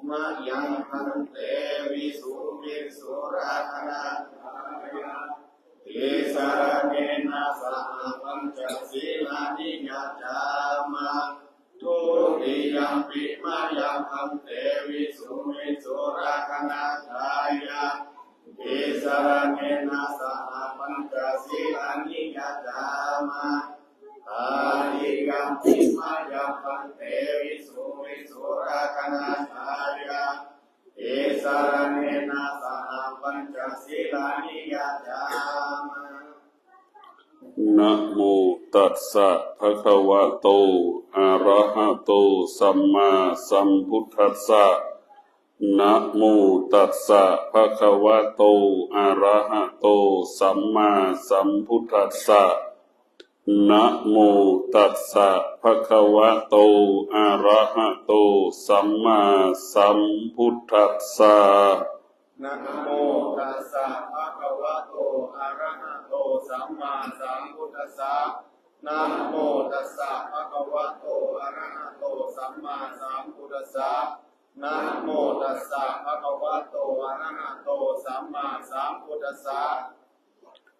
มายังพันเตวิสุวิสุราคณาเอสารเนนะสหปัญจศีลานิยจามาทุติยมปิมายังพันเตวิสุวิสุราคณาทายาเอสารเนนะสหปัญจศีลานิยจามาอาทิกัมปิมายังพันเตวิสุวิสุราคณาทายาเอสารเนนะสหปัญจศีลานิยจามานะโมตัสสะภะคะวะโตอะระหะโตสัมมาสัมพุทธัสสะนะโมตัสสะภะคะวะโตอะระหะโตสัมมาสัมพุทธัสสะนะโมตัสสะภะคะวะโตอะระหะโตสัมมาสัมพุทธัสสะนะโมตัสสะภะคะวะโตอะระหะโตสัมมาสัมพุทธัสสะนะโมตัสสะภะคะวะโตอะระหะโตสัมมาสัมพุทธัสสะนะโมตัสสะภะคะวะโตอะระหะโตสัมมาสัมพุทธัสสะ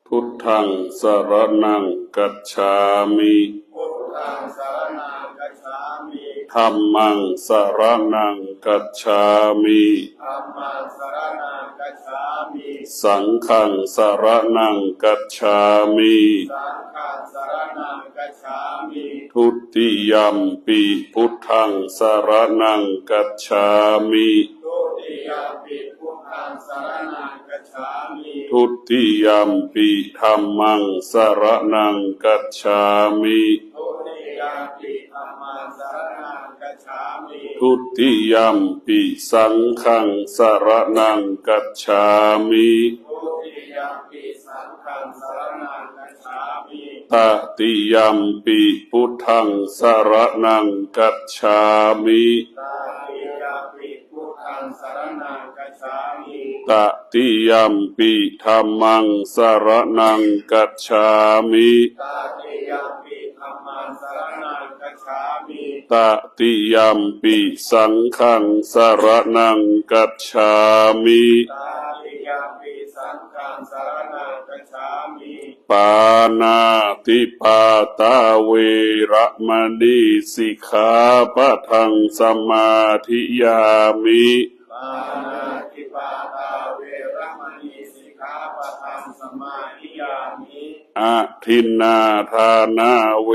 พุทธังสรณังกัจฉามิพุทธังสรณังกัจฉามิธัมมังสรณังกัจฉามิธัมมังสรณังกัจฉามิสังฆังสรณังกัจฉามิสังฆังสรณังกัจฉามิทุติยัมปิพุทธังสรณังกัจฉามิทุติยัมปิพุทธังสรณังกัจฉามิทุติยัมปิธัมมังสรณังกัจฉามิทุติยัมปิธัมมังสรณังกัจฉามิทุติยัมปิสังฆังสรณังกัจฉามิทุติยัมปิสังฆังสรณังกัจฉามิตติยัมปิพุทธังสรณังกัจฉามิตติยัมปิพุทธังสรณังกัจฉามิตติยัมปิธัมมังสรณังกัจฉามิตติยัมปิธัมมังสรณังกัจฉามิตติยัมปิสังฆังสรณังกัจฉามิตติยัมปิสังฆังสรณังกัจฉามิปานาติปาตาเวระมณีสิกขาปะทังสมาธิยามิปานาติปาตาเวระมณีสิกขาปะทังสมาธิยามิอะทินนาทานาเว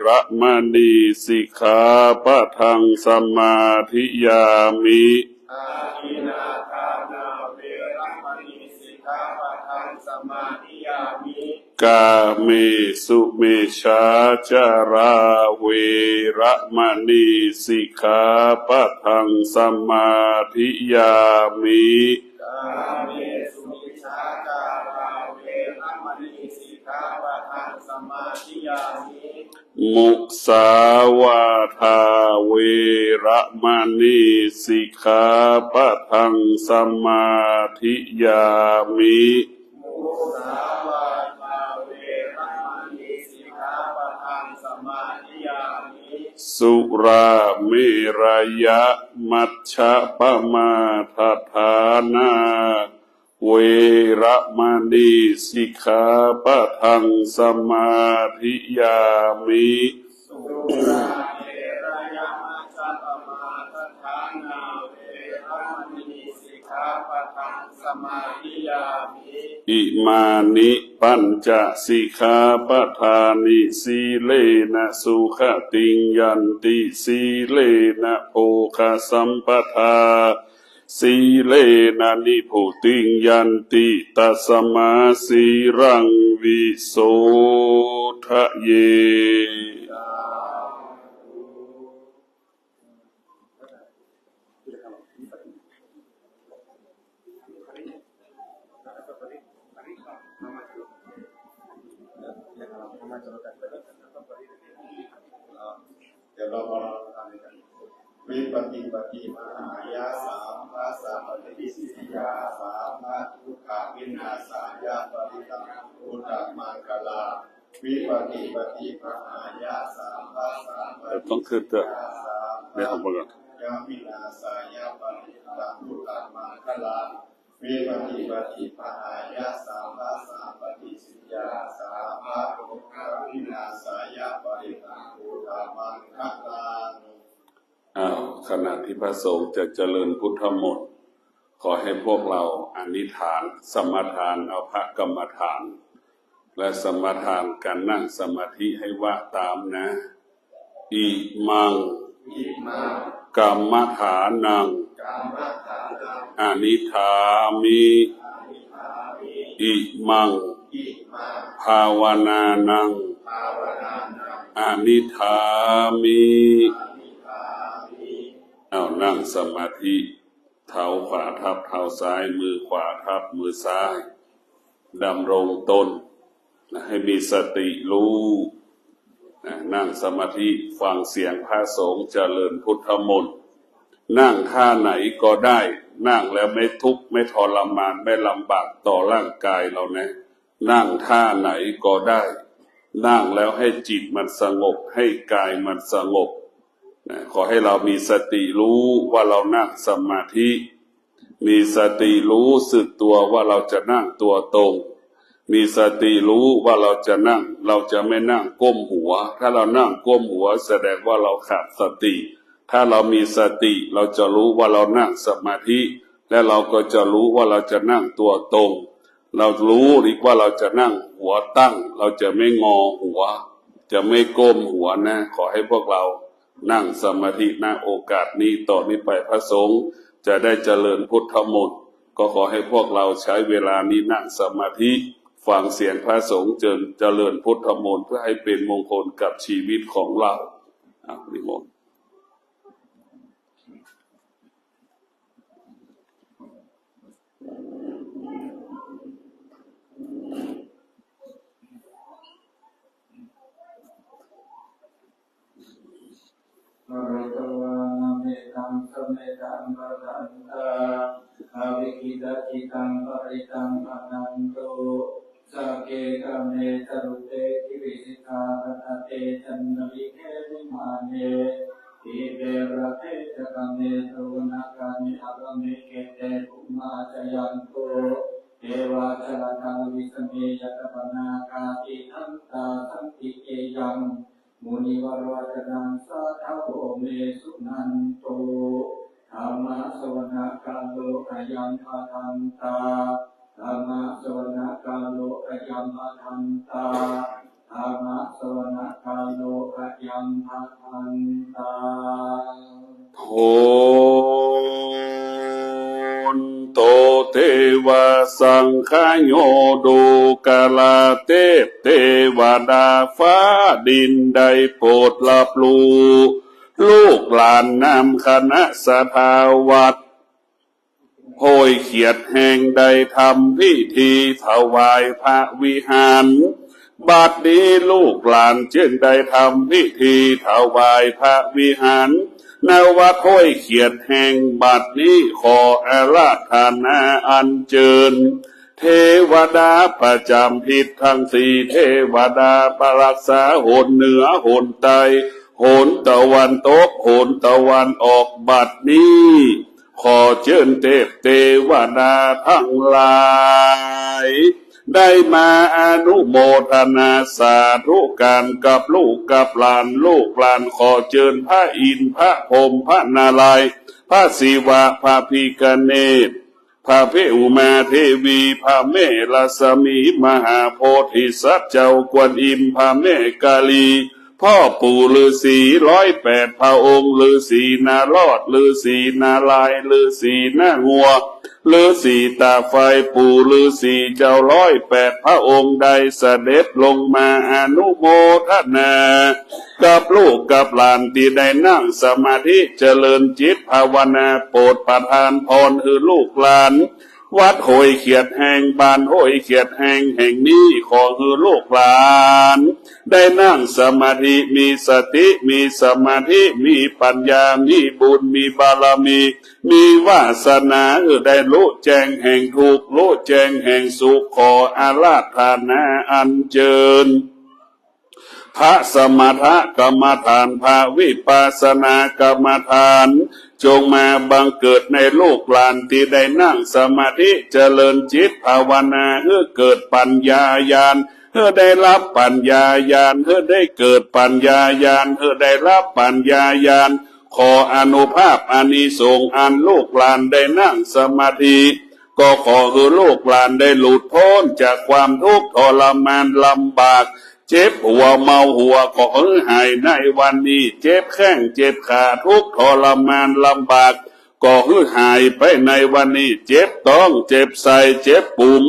ระมณีสิกขาปะทังสมาธิยามิอาทินาทานาเวระมณีสิกขาปะทังสมาธิยามิกาเมสุเมชาจาราเวระมณีสิกขาปะทังสมาธิยามิกาเมสุมิชาจาราเวระมณีสิกขาปะทังสมาธิยามิมุสาวาทาเวระมณีสิกขาปะทังสมาธิยามิมุสาวาทาเวระมณีสิกขาปะทังสมาธิยามิสุราเมรยะมัชฌะปมาทฐานาเวระมณีสิกขาปะทังสมาธิยามิสุราเมรยะมัชฌะปมาทฐานาเวระมณีสิกขาปะทังสมาธิยามิอิมานิปัญจสิกขาปทานิสีเลนะสุขติงยันติสีเลนะโภคสัมปทาสีเลนะนิพุติงยันติตัสมาสีรังวิโสทะเยเดี๋ยวเรามาทำกันวิปฏิปฏิมหายาสามภาษาปฏิสิทธิยาสามะทุกขาวินาศายาปริตังพุทธมังคลาวิปฏิปฏิมหายาสามภาษาปฏิสิทธิยาสามะยาวินาศายาปริ ตังพุทธมังคลาวิปฏิปฏิปหายะสัมมาสัมปติสิยาสาภะโลกาวินาศายะปริตังพุทธมังคลาขณะที่พระสงฆ์จะเจริญพุทธมนต์ขอให้พวกเราอธิษฐานสมาทานเอาพระกรรมฐานและสมาทานการนั่งสมาธิให้ว่าตามนะอิมังกรรมฐานังอนิธามิอิมังภาวนานังอนิธามิเอานั่งสมาธิเท้าขวาทับเท้าซ้ายมือขวาทับมือซ้ายดำรงตนให้มีสติรู้นั่งสมาธิฟังเสียงพระสงฆ์เจริญพุทธมนต์นั่งท่าไหนก็ได้นั่งแล้วไม่ทุกข์ไม่ทรมานไม่ลำบากต่อร่างกายเรานะนั่งท่าไหนก็ได้นั่งแล้วให้จิตมันสงบให้กายมันสงบขอให้เรามีสติรู้ว่าเรานั่งสมาธิมีสติรู้สึกตัวว่าเราจะนั่งตัวตรงมีสติรู้ว่าเราจะนั่งเราจะไม่นั่งก้มหัวถ้าเรานั่งก้มหัวแสดงว่าเราขาดสติถ้าเรามีสติเราจะรู้ว่าเรานั่งสมาธิและเราก็จะรู้ว่าเราจะนั่งตัวตรงเรารู้หรือว่าเราจะนั่งหัวตั้งเราจะไม่งอหัวจะไม่ก้มหัวนะขอให้พวกเรานั่งสมาธิณโอกาสนี้ต่อนี้ไปพระสงฆ์จะได้เจริญพุทธมนต์ก็ขอให้พวกเราใช้เวลานี้นั่งสมาธิฟังเสียงพระสงฆ์เจริญพุทธมนต์เพื่อให้เป็นมงคลกับชีวิตของเรานิมนต์มรตวาเมตังสเมตังปะทันตาอวิคิตาจิตังปริตังอนันโตสักเกกะเมตรุเตกิริสิกาปะเตจันนวิเควิมาเนอิเบระเตจะกะเมตุนะกะเมอะกะเมเกเตภุมาจยันโตเทวาชลทาวิสเมยตปนาคาติทันตาสันติเกยังมุนิวรวัจนังสาทโวเมสุนันโตธรรมะสวนาคาโลอายัมภาทันตาธรรมะสวนาคาโลอายัมภาทันตาธรรมะสวนาคาโลอายัมภาทันตาโหนโตเทวะสังฆโยดูกาลาเทวดาฟ้าดินได้โปรดรับรู้ลูกหลานนำคณะสภาวัดโพยเขียดแห่งใดทำพิธีถวายพระวิหารบัดนี้ลูกหลานจึงได้ทำพิธีถวายพระวิหารนวัดห้วยเขียดแห่งบัดนี้ขออาราธนาอัญเชิญเทวดาประจำทิศทั้งสี่เทวดาปรักษาโหนเหนือโหนใต้โหนตะวันตกโหนตะวันออกบัดนี้ขอเชิญเทวดาทั้งหลายได้มาอนุโมทนาสาธุการกับลูกกับหลานลูกหลานขอเชิญพระอินทร์พระพรหมพระนารายณ์พระศิวะพระพิฆเนศพระเพอุมาเทวีพระแม่ลัสมีมหาโพธิสัตว์เจ้ากวนอิมพระแม่กาลีพ่อปู่ฤาษี108พระองค์ฤาษีนารอดฤาษีนาลายฤาษีหน้างัวฤาษีตาไฟปู่ฤาษีเจ้า108พระองค์ได้เสด็จลงมาอนุโมทนากับลูกกับหลานที่ได้นั่งสมาธิเจริญจิตภาวนาโปรดประทานพรคือลูกหลานวัดห้วยเขียดแห่งบ้านห้วยเขียดแห่งนี้ขอคือลูกหลานได้นั่งสมาธิมีสติมีสมาธิมีปัญญามีบุญมีบารมีมีวาสนาได้รู้แจ้งแห่งทุกข์รู้แจ้งแห่งสุขขออาราธนาอัญเชิญ พระสมถกรรมฐานพระวิปัสสนากรรมฐานจงมาบังเกิดในลูกหลานที่ได้นั่งสมาธิเจริญจิตภาวนาเพื่อเกิดปัญญาญาณเพื่อได้รับปัญญาญาณเพื่อได้เกิดปัญญาญาณเพื่อได้รับปัญญาญาณขออนุภาพอานิสงส์อันลูกหลานได้นั่งสมาธิก็ขอให้ลูกหลานได้หลุดพ้นจากความทุกข์ทรมานลำบากเจ็บหัวเมาหัวขอให้หายในวันนี้เจ็บแข้งเจ็บขาทุกข์ทรมานลำบากก็ให้หายไปในวันนี้เจ็บต้องเจ็บใส่เจ็บปุ่ม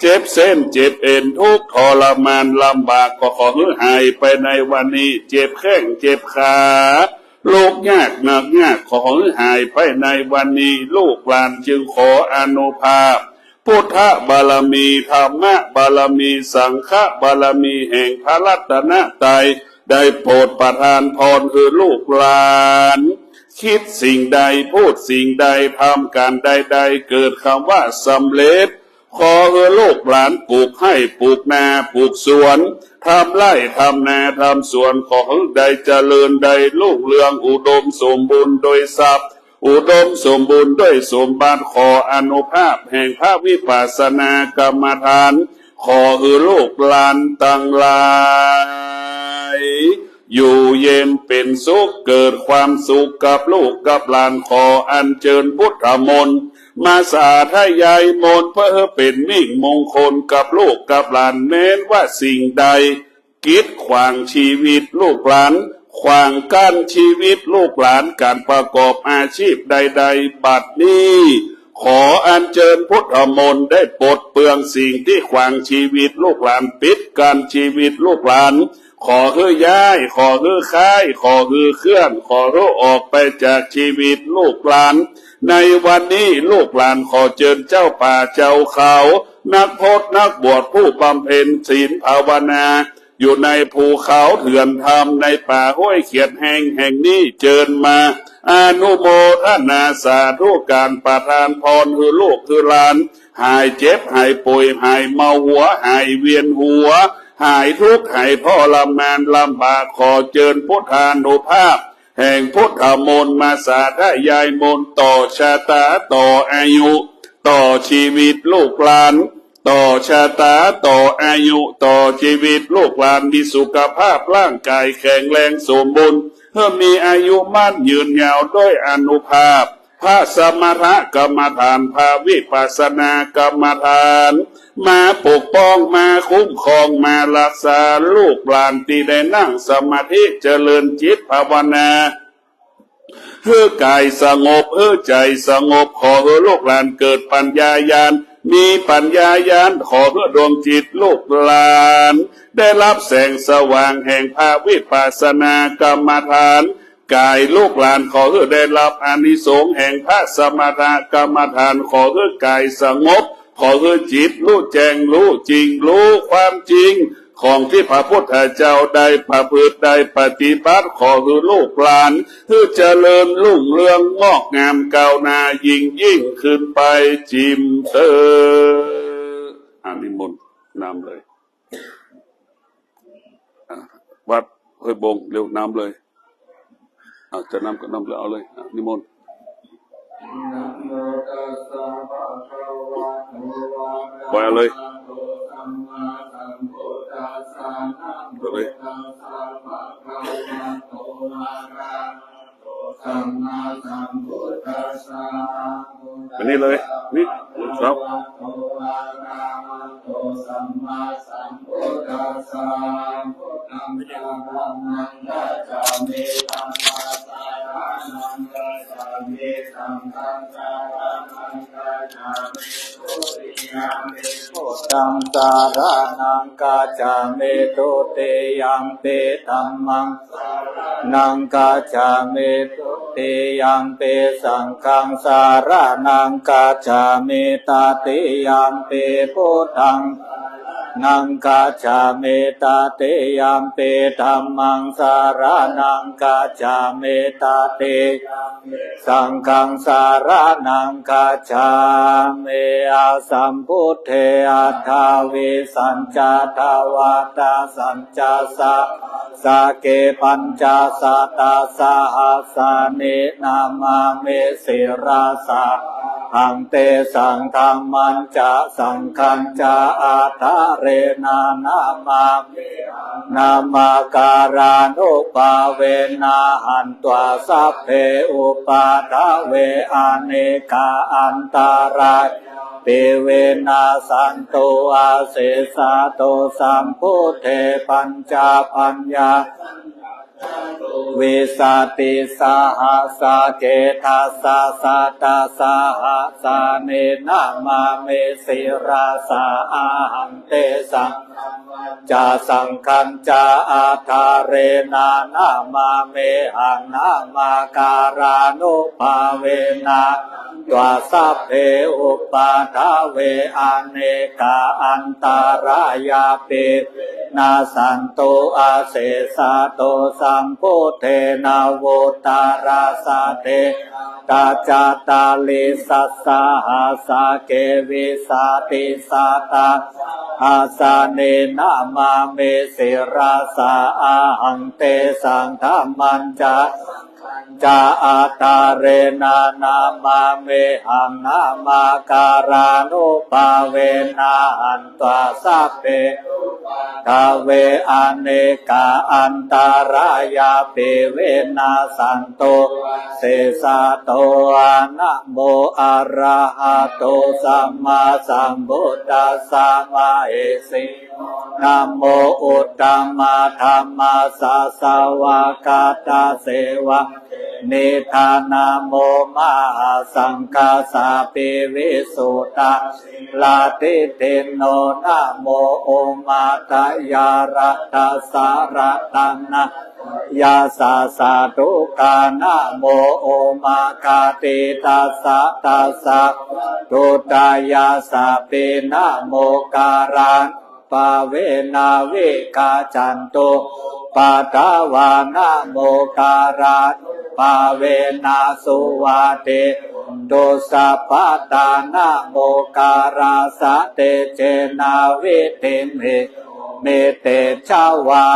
เจ็บเส้นเจ็บเอ็นทุกข์ทรมานลำบากก็ขอให้หายไปในวันนี้เจ็บแข้งเจ็บขาโรคยากหนักยากขอให้หายไปในวันนี้ลูกหลานจึงขออนุภาพพุทธบารมีธรรมบารมีสังฆบารมีแห่งพระรัตนตรัยได้โปรดประทานพรคือลูกหลานคิดสิ่งใดพูดสิ่งใดทำการใดๆเกิดคำว่าสำเร็จขอให้ลูกหลานปลูกให้ปลูกนาปลูกสวนทำไร่ทำนาทำสวนขอให้ได้เจริญได้รุ่งเรืองอุดมสมบูรณ์โดยทรัพย์อุดมสมบูรณ์ด้วยสมบัติขออนุภาพแห่งพระวิปัสสนากรรมฐานขอให้ลูกหลานตั้งหลายอยู่เย็นเป็นสุขเกิดความสุขกับลูกกับหลานขออัญเชิญพุทธมนต์มาสาธยายมนต์เพื่อเป็นมิ่งมงคลกับลูกกับหลานแม้นว่าสิ่งใดกีดขวางชีวิตลูกหลานขวางกั้นชีวิตลูกหลานการประกอบอาชีพใดๆบัดนี้ขออัญเชิญพุทธมนต์ได้ปลดเปลื้องสิ่งที่ขวางชีวิตลูกหลานปิดกั้นชีวิตลูกหลานขอให้ย้ายขอให้ค้ายขอให้เคลื่อนขอให้ออกไปจากชีวิตลูกหลานในวันนี้ลูกหลานขอเชิญเจ้าป่าเจ้าเขานักพจน์นักบวชผู้บำเพ็ญศีลภาวนาอยู่ในภูเขาเถื่อนธรรมในป่าห้วยเขียดแห่งนี้เชิญมาอนุโมทนาสาธุการประทานพรคือลูกคือหลานหายเจ็บหายป่วยหายเมาหัวหายเวียนหัวหายทุกข์หายทรมานลำบากขอเชิญพุทธานุภาพแห่งพุทธมนต์มาสาธยายมนต์ต่อชะตาต่ออายุต่อชีวิตลูกหลานต่อชะตาต่ออายุต่อชีวิตลูกหลานมีสุขภาพร่างกายแข็งแรงสมบูรณ์เพื่อมีอายุมั่นยืนยาวด้วยอนุภาพพระสมถกรรมฐานพระวิปัสสนากรรมฐานมาปกป้องมาคุ้มครองมารักษาลูกหลานที่ได้นั่งสมาธิเจริญจิตภาวนาเพื่อกายสงบเพื่อใจสงบขอให้ลูกหลานเกิดปัญญาญาณมีปัญญาญาณขอเพื่อดวงจิตลูกหลานได้รับแสงสว่างแห่งพระวิปัสสนากรรมฐานกายลูกหลานขอให้ได้รับอานิสงส์แห่งพระสมถกรรมฐานขอให้กายสงบขอให้จิตรู้แจ้งรู้จริงรู้ความจริงของที่พระพุทธเจ้าได้ประพฤติได้ปฏิบัติขอให้ลูกหลานเพื่อเจริญรุ่งเรืองงอกงามก้าวหน้ายิ่งขึ้นไปจิมเตออานิมนต์นำเลยวัดห้วยบงเร็วนำเลยจะนำก็นำเลยเอาเลยนิมนต์นะโมตัสสะภะคะวะโตอะระหะโต ปล่อยเอาเลยสัมมาสัมพุทธัสสะนะโมตัสสะภะคะวะโตอะระหะโตสัมมาสัมพุทธัสสะไปนี่เลยนี่ครับ โตอะระหะโตสัมมาสัมพุทธัสสะพุทธังสรณังคัจฉามิธัมมังสรณังคัจฉามิสังฆังสรณังคัจฉามิทุติยัมปิพุทธังสรณังคัจฉามิทุติยัมปิธัมมังสรณังคัจฉามิทุติยัมปิสังฆังสรณังคัจฉามิตติยัมปิพุทธัง นังกัจฉามิตติยัมปิธัมมังสารนังกัจฉามิตติสังฆังสารนังกัจฉามิอาสัมพุทเทอัฏฐาวิสัญจทวาตาสัญจสะสะเกปัญจสัตตาสหัสสานินามามิสิราสะหังเตสังฆัมมัญจะสังฆัญจะอาทะเรนะนามามินามาการานุปาเวนะหันตวาสัพเพอุปาทเวอเนกาอันตรายปิเวนะสันตุอาเสสะโตสัมพุทเทปัญจปัญญาวิสติสหัสสะเกทัสสะสัตตสหัสสะเนนามาเมสิราสะอาหังเตสังจะสังฆัญจะอาทาเรนะนามาเมหังนามาการานุภาเวนะตวาสัพเพอุปาทเวอเนกาอันตรายาปินาสันโตอาเสสะโตสัมพุทเทนาโวตาราสะเทตาจาตาลิสัสสะหาสะเกวิสาติสัตตาอาสาเนนามาเมสิราสะอาหังเตสังฆัมมัญจะจาอาตาเรนะนามาเมหังนามาการานุปาเวนะหันตวาสัพเพทเวอเนกาอันตรายาปิเวนะสันโตเสสะโตอะนะโมอะระหะโตสัมมาสัมพุทธัสสะมะเอสินะโมอุตตมะธัมมัสสะสวากาตาเสวะนิธานาโมมหาสังฆาสาปิวิสุตตาลาติเทนโนนะโมโอมาตยารัตถสารตังนะยาสาสาธุกานะโมโอมาคาติตัสสะตัสสะตุตายาสาปินะโมการังปาเวนาวิกาจันตุปาทวานะโมการังปาเวนะสุวาเตโตสัพพตานะโมการาสะเตเจนาวิเทเมเมเตชาวา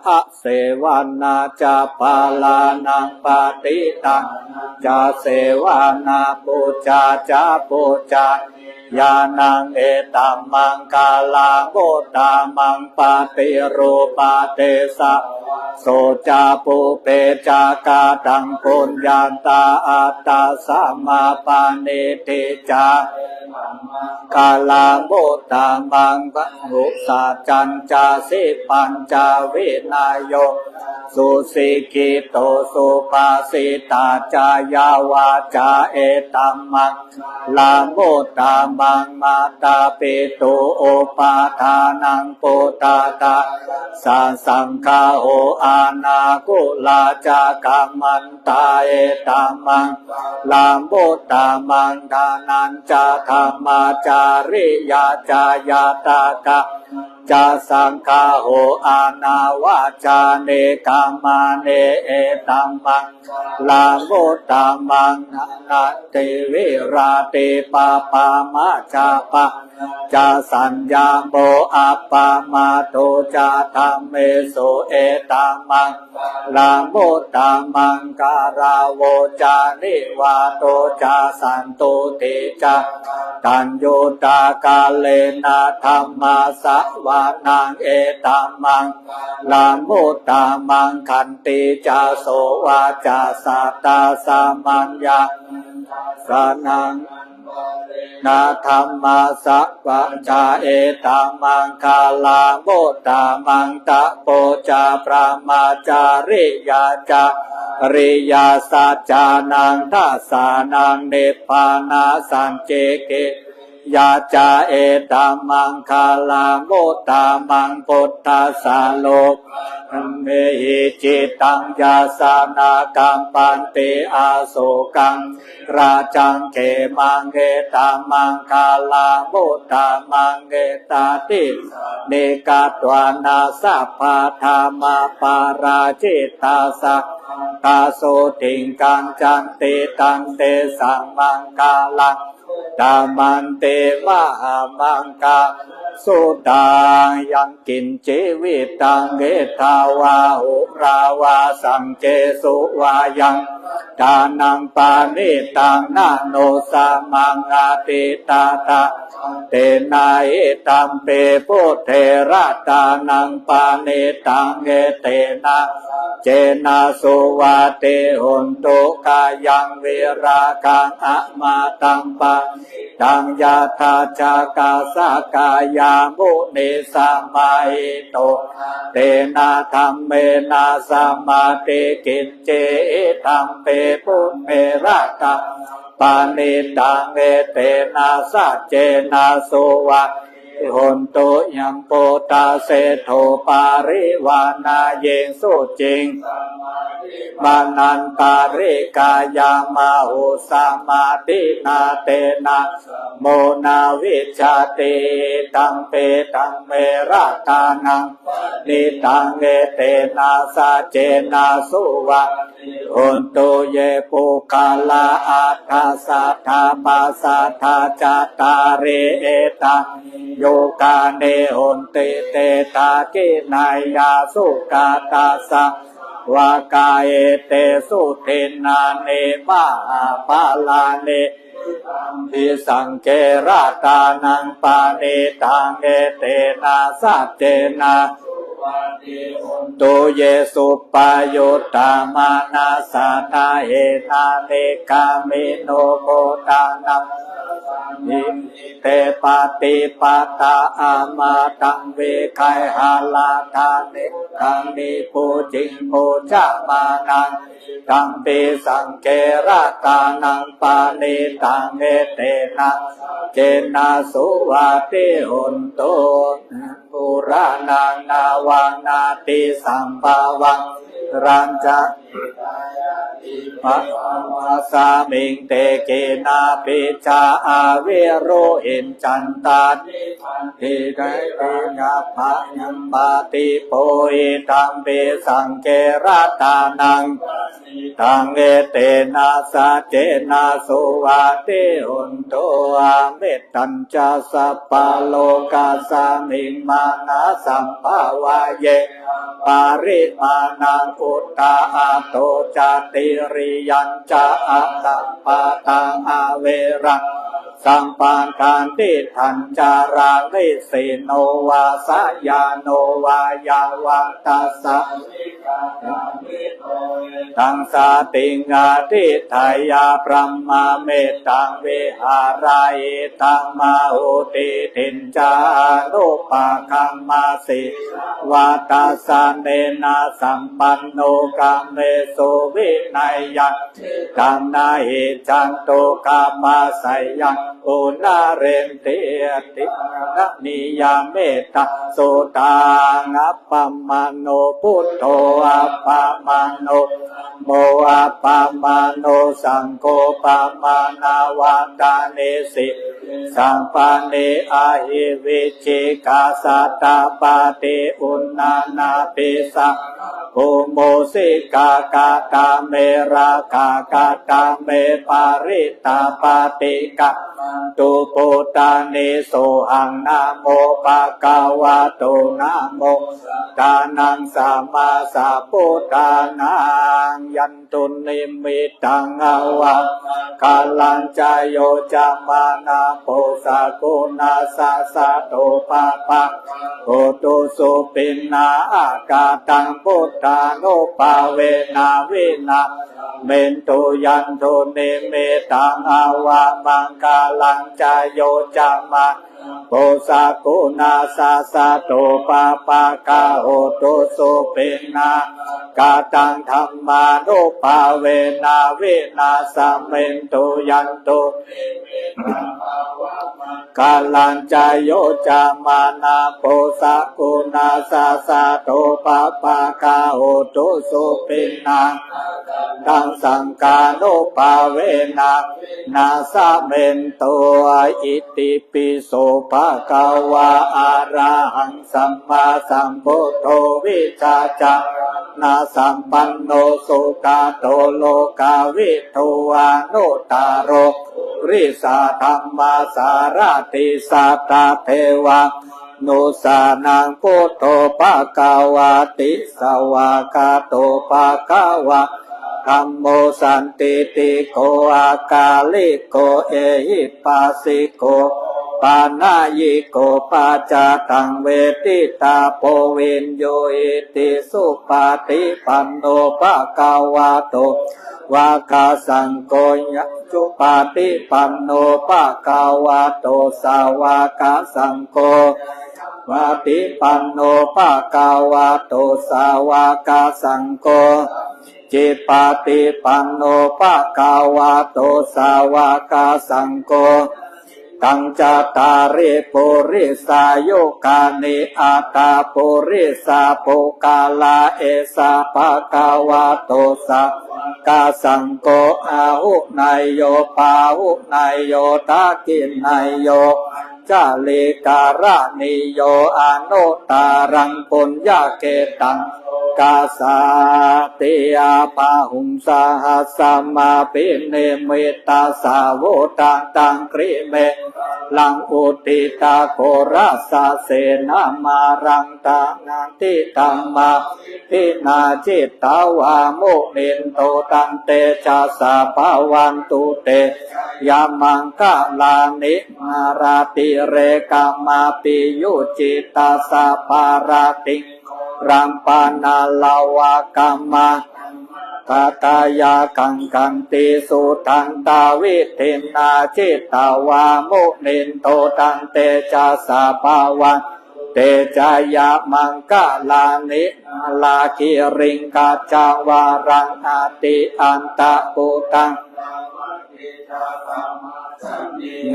อะเสวนาจะปาลานังปฏิตังจะเสวนาปูจาจะปูจายานังเอตัมมังกาลาโมตามังปฏิรูปาเตสะโสจาปุเปจากาตังปุญญาตาอัตตาสัมมาปานิติจากาลาโมตามังปรุสัจจัญจาสิปัญจวินัยโยสุสิกิโตสุปาสิตาจายาวาจาเอตัมมังลาโมตามังมาตาปิตุโอปาทานังปุตตาตาสังฆาโออานาคุลาจากามันตาเอตัมมังลาโมตามังทานันจาธรรมาจาริยาจายาตากะจาสังฆาโหอานาวาจาเนกามาเนเอตัมมังลาโมตามังนาติวิราติปาปามาจาปะจาสัญญาโมอัปปามาโตจาธรรมเมสุเอตัมมังลาโมตามังการาโวจานิวาโตจาสันตุติจาตัญโยตากาเลนะธรรมาสวานังเอตัมมังลาโมตามังขันติจาโสวาจาสัตตาสัมมัญญาสนังนาธรรมาสัพพจาเอตัมมังคาลาโมตามังตะโปจาปรามาจาริยาจาริยาสัจจานังทัสสานังเนปานาสันเจเก ยาจาเอตามังคาลาโมตามังพุทธัสสะโลกเมหิจิตังยาสานากัมปันติอาโศกังราจังเขมังเอตามังคาลาโมตามังเอตาติเนกาตวานาสัพพะธรรมาปาราจิตาสักตาโสติงกังจันติตังเตสังมังคาลังตามันเตมะมังกาสุตังยังกินชีวิตังเอทาวาหุราวาสังเจสุวายังทานังปานิตังนาโนสามังอาติตาตาเตนะเอตัมเปพุทเทระตานังปานิตังเอเตนะเจนะสุวาเตหุนตุกายังเวราคังอะมาตังปะตังยาทาจากาสกายามุนิสัมมาหิโตเตนะธัมเมนะสัมมาติกินเจธัมเปปุเมระตาปานิตังเอเตนะสัจเจนะสุวัตหุนตุยัมโปตาเสโทปาริวานาเยสุจิงมานันตาริกายามาหุสามาตินาเตนะโมนาวิชาติตังเปตังเมระตานังนิตังเอเตนะสัจเจนะสุวัตหุนตุเยปุคาลาอัฏฐสัทธาปัสสัทธาจตาริเอตังโยกาเนหุนติเตตากินายาสุกาตาสังวากาเอเตสุเทนาเนมาปาลาเนทิสังเกราตานังปานิตังเอเตนะสัจเจนะตุเยสุปโยตามานาสานาเอนาเนกามิโนโมตานังนิเตปาติปาตาอามาตังเวไคหาลาทานิทังนิปูจิงปูจามานังตังปิสังเกราตานังปานิตังเอเตนะเจนะสุวาติหุนโตปุรานังนาวานาติสัมภาวังรัญจะปะวาสามิงเตเกนาปิจาอาเวโรหินจันตาทิไดเตนะภะยัมปาติโพหิตังเปสังเกราตานังตังเอเตนะสัจเจนะสุวาติหุนโตอาเมตตัญจะสัพพะโลกาสามิงมานะสัมภาวะเยปาริมานังอุตตาโตจติริยัญจะอัตตปาตังอเวรังสัมปันทันติทันจาราลิสิโนวาสยาโนวายาวัตตัสสะตังสาติงาทิทายาพระมเมตตังวิหารายตังมาหุติทินจานุปะคัมมาสิวัตตสสะเนนะสัมปันโนกัมเมสุวินัยยันกัมนาหิจันโตกัมมาสยังอุณาเรนเตติระนิยาเมตตาโสตังอัปปมาโนพุทโธอัปปมาโนโมอัปปมาโนสังโฆปมานาวาตาเนสิสัมปันเนอาหิวิจิกาสัตตาปาติอุณนานาปิสังภูโมสิกากาตาเมราคากาตาเมปาริตาปาติกะตุปุตานิโสหังนะโมปะกาวะโตนะโมตานังสัมมาสัพพุทธานังยันตุนิมิตังอวะกาลัญจโยจามานาโพสะกุณาสัสสะโตปะปะโหตุสุปินนาอากาตังพุทธานุภาเวนะวินาเมนตุยันตุนิมิตังอวะมังกาลัญจโยจามาโพสะกุณาสัสสะโตปะปะกะโหตุสุปินนากาตังธัมมานุ ภาเวนะวินาสเมนตุยันตุกาลัญจโยจามานาโปสะกุณาสาสะโตปะปะกาโหตุสุปินังดังสังกานุภาเวนะนาสเมนตุอิติปิโสภะคะวะอะระหังสัมมาสัมพุทโธวิชาจานาสัมปันโนสุขโตโลกาวิทูอนุตตโรริสาธรรมาสารติสัตตเทวะนุสานังพุทโธภะคะวะติสวากาโตภะคะวะธัมโมสันติติโกอากาลิโกเอหิปัสสิโกปานายิโกปัจจตังเวทิตาโพวินโยอิติสุปาติปันโนภะคะวะโตวากาสังโฆยะจุปาติปันโนภะคะวะโตสาวกสังโฆวาติปันโนภะคะวะโตสาวกสังโฆจิปาติปันโนภะคะวะโตสาวกสังโฆตังจตาริปุริสายุกานิอาตาปุริสาปุกาลาเอสาภะคะวะโตสากาสังโฆอาหุนายโยปาหุนายโยทากินายโยจาลิการะนิโยอนุตารังปุญญาเกตังกาสาติอาภาหุงสาหัสสมาปิเนมิตาสาวตังตังกริเมลังอุติตาโคราสาเสนามารังตานันติตัมมาทินาจิตตาวามุนินโตตันเตชะสาภาวันตุเตยามังกะลานิมาราติเรกามาปิยุจิตาสาภาราติรัมปานาลาวากามาตตายาคังกันติสุทันตาวิทินนาจิตตาวามุนินโตตันเตชะสาภาวันเตจายามังกะลานิลาคิริงกัจจาวารังอาติอันตะปุตัง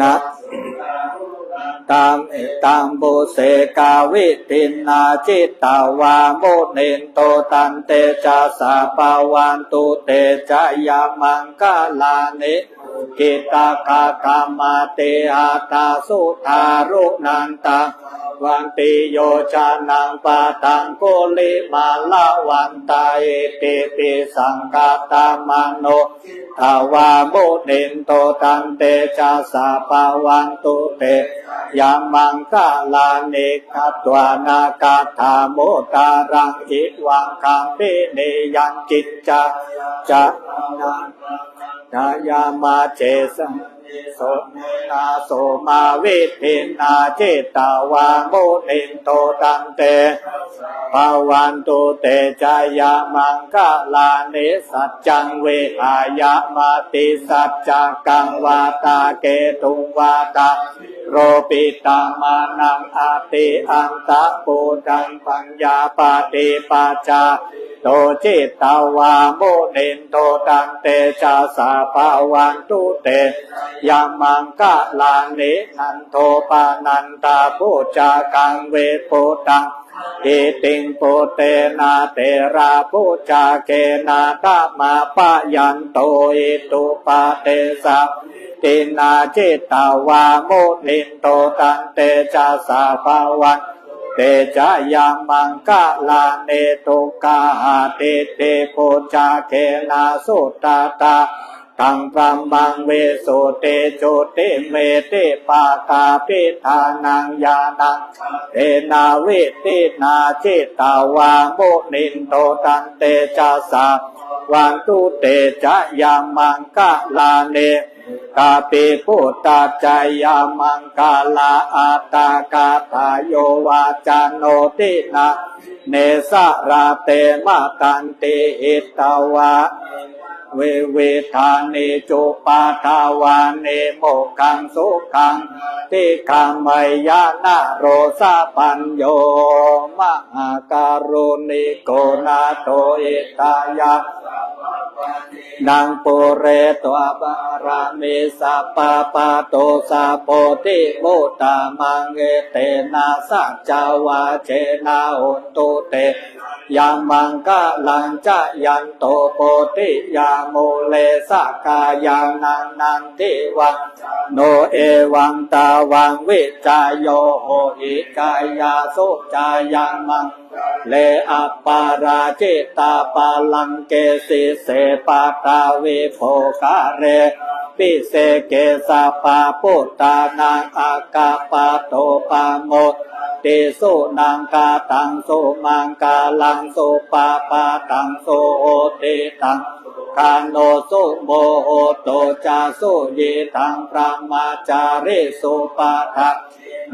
นะตังบุเสกาวิตินาจิตตาวามุนินโตตันเตชะสาภาวันตุเตจายามังกะลานิกิตาคาคามาเตอาตาสุทารุนันตาวันติโยชานังปะตังโกลิมาลาวันตาเอติปิสังกตามโนทาวามุนินโตตันเตชะสาภาวันตุเตยามังกะลานิคัตวานากาธาโมตารังอิวังคัมปิเนยัญจิตจะนังนายามาเจสังโสนาโสมาวิทินาจิตตาวามุนินโตตันเตภาวันตุเตจายามังกะลานิสัจจังเวหายะมาติสัจจกังวาตาเกตุงวาตาโรปิตามานังอาติอันตะปูตังปัญญาปาติปัจจาโตจิตตาวามุนินโตตันเตชะสาภาวันตุเตยามังกะลานินันโทปานันตาพุจากังเวปุตังอิติงปุเตนะเตระพุจาเกนะตะมาปะยันโตอิตุปะเตสะตินาจิตตาวามุนินโตตันเตชะสาภาวันเตจายามังกะลาเนตุกาเตเตโพจาเกนาสุตาตาตังพรมังเวสุเตโจเตเมเตปากาปิธานังญาณังเตนาวิตินาจิตตาวามุนินโตตันเตจาสาวันตุเตจายามังกะลาเนกาปิพุตตาจายามังกาลาอาตากาทายโยวาจาโนตินะเนสราเตมะตันติอิตาวะเวเวทานิจุปาทาวานิโมขังสุขังติขามยานาโรสะปัญโยมหาการุณิโกนาโตอิตายะ นางปุเรตัวบารามิสัพพะปะโตสัพโพธิมุตตามังเอเตนะสัจจาวาเจนะโหตุเตยังมังกะลังจะยันโตโพธิยาโมเลสกายังนันทิวังโนเอวังตาวังวิจายโยโหหิกายาสุจายังมังเลอปาราจิตาปาลังเกสิเสปาตาวิโภคาเรปิเสเกสาปาปุตตานังอากาปาโตปาโมติสุนังกาตังสุมังกาลังสุปาปาตังสุโอติตังคาโนสุโมโหโตจาสุยิทังพระมาจาริสุปาทะ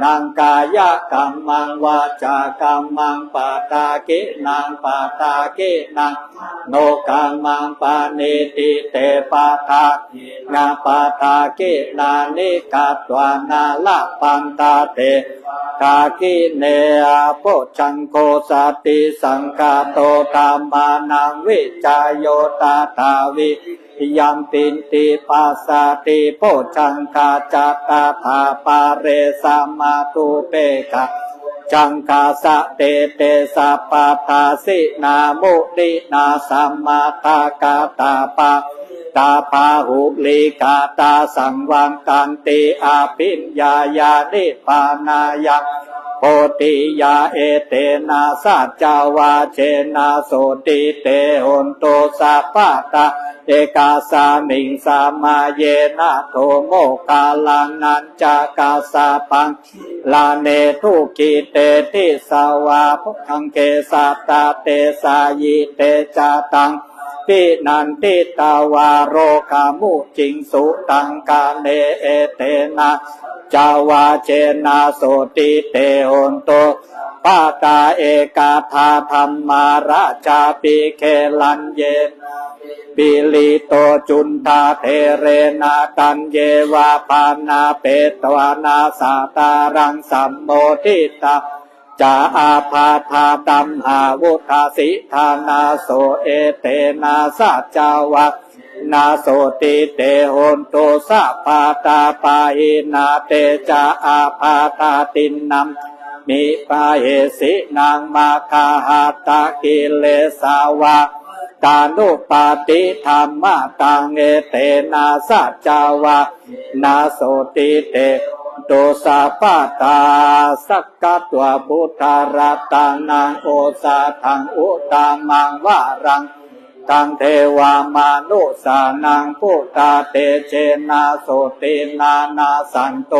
นังกายกัมมังวาจากัมมังปาตากินังปาตากินังโนกัมมังปานิติเตปาทานาปาตากินานิกัตวานาละปันตาเตกากิเนอาโพชังโคสติสังกาโตตามานังวิจายโยตาทาวิยัมปินติปัสสติโพชังคาจัตตาภาปาเรสัมมาตุเปกะจังคาสะเตเตสัพพะทาสินามุตินาสัมมาทากาตาปะตาภาหุลิกาตาสังวังกันติอาภิญญายานิปานายังโพธิยาเอเตนะสัจจาวาเจนะโสติเตหนโตสัพพะตาเอกาสามิงสามาเยนะโทโมกาลังนันจากาสาปังลาเนทุกิเตติสาวาพุทังเกสัตตาเตสายิเตจาตังตินันติตาวาโรคามุจิงสุตังกาเนเอเตนะจาวาเจนะโสติเตหนโตปาตาเอกาธาธรรมาราชาปิเคลันเยปิลิโตจุนทาเทเรนาตันเยวาปานาเปตวานาสาตารังสัมโมทิตาจาอาภาธาตัมหาวุธาสิธานาโสเอเตนะสัจจาวะนาโสติเตโหนโตสัพพาตาปาหินาเตจาอาภาธาตินนัมมิปาเหสินางมาคาหาตากิเลสาวะตานุปาติธรรมะตังเอเตนะสัจจาวะนาโสติเตโตสัพพะตาสักกะตัวพุทธรัตานังโอสาทังอุตามังวารังตังเทวามานุสานังพุทธาเตเจนะโสตินานาสันโต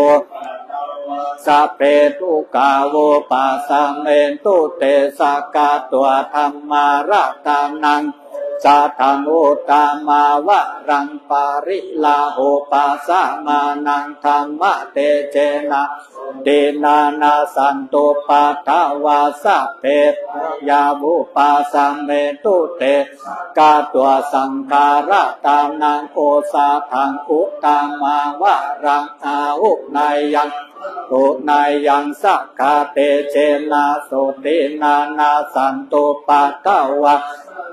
สัพเพทุกาโวปัสสะเมนตุเตสักกะตัวธรรมารัตานังสัทธังอุตตมาวะรังปาริลาโหปัสสะมานังธรรมะเตเจนะเดนานาสันตุปัฏฐวาสัพเพยาวุปัสสะเมตุเตกาตัวสังขารตานังโอสาทังอุตตมาวะรังอาหุนายยังตุนายยังสักขะเตเจนะโสตินานาสันตุปัฏฐวา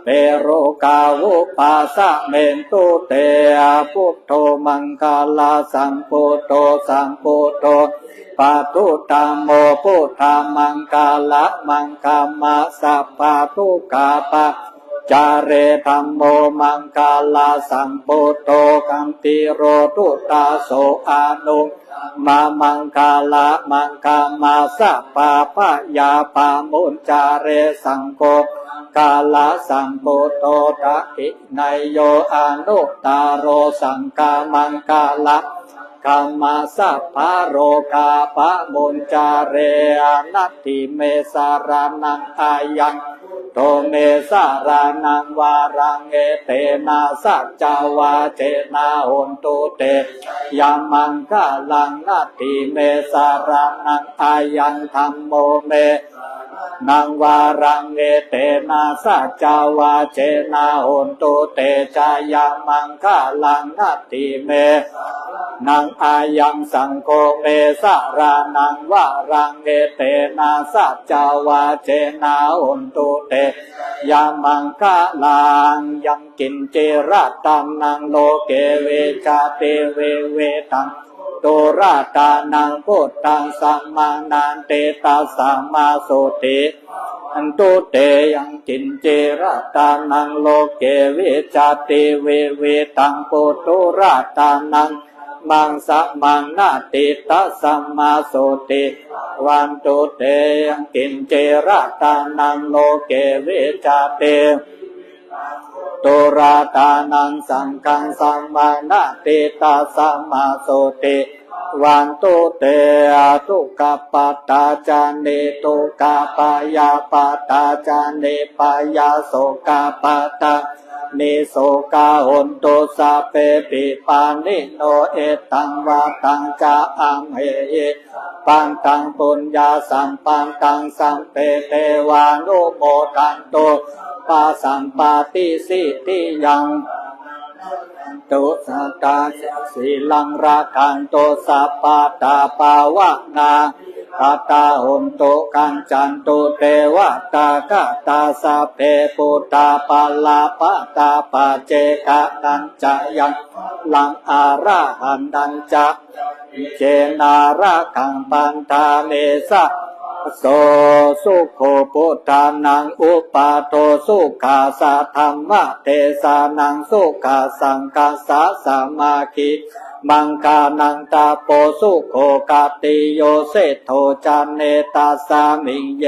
เปโรกาวุปัสสะเมนตุเตพุทโธมังคลาสัมพุทโธสัมพุทโธปัตุตัมโมพุทธามังคละมังคมะสัพพะทุกขาปะจาเรธัมโมมังคลาสัมพุทโธคัมปิโรตุตาโสอานุมามังคละมังคมะสัพพะปะยาปามุญจาเรสังโฆกาลสัมพุทโธตะอินายโยอนุตตโรสังฆมังคละคัมมาสัพพะโรกาปะมุญจาเรอนัตติเมสารานังอายังโตเมสารานังวารังเอเตนะสัจจาวาเจนะโหนตุเตยามังคะลังนัตติเมสารานังอายังธัมโมเมนังวารังเอเตนะสัจจาวาเจนะโหนตุเตจายามังคะลังนัตติเมนังอายังสังโฆเมสารานังวารังเอเตนะสัจจาวาเจนะโหนตุเต ยามังกะลังยังกินเจระตังนังโลเกเวชาเตเวเวตังโตราตานังพุทธังสัมมานันเตตัสสะมาโสติอันตุเตยังกินเจระตานังโลเกวิจาติเวเวตังปุตุราตานังมังสะมังนาติตัสสัมมาโสติวันตุเตยังกินเจระตานังโลเกวิจาติตุราตานังสังฆังสัมมานาติตัสสัมมาโสติวันตุเตตุกปตาจานิตุกปายาปตาจานิปายาโสกปตานิโสกาหุนตุสัพเพปิปานิโนเอตังวาตังจาอัมเหปันตังปุญญาสัมปันตังสัมเปเทวานุโมทันโตปาสัมปาติสิติยังตุสัตตาสีลังราคันโตสัพพะตาปาวะนาอัตตาหุนโตกัญจันตุเทวตากะตาสัพเพปุตตาปัลลาปะตาปะเจกะนันจะยังลังอาระหันดันจะเจนาระคังปันธาเมสะโสสุโขพุทธานังอุปาโทสุขาสะธรรมะเทสานังสุขาสังฆาสะสามาคิมังคานังตาโปสุโขกติโยเสโทจันเนตาสามิงเย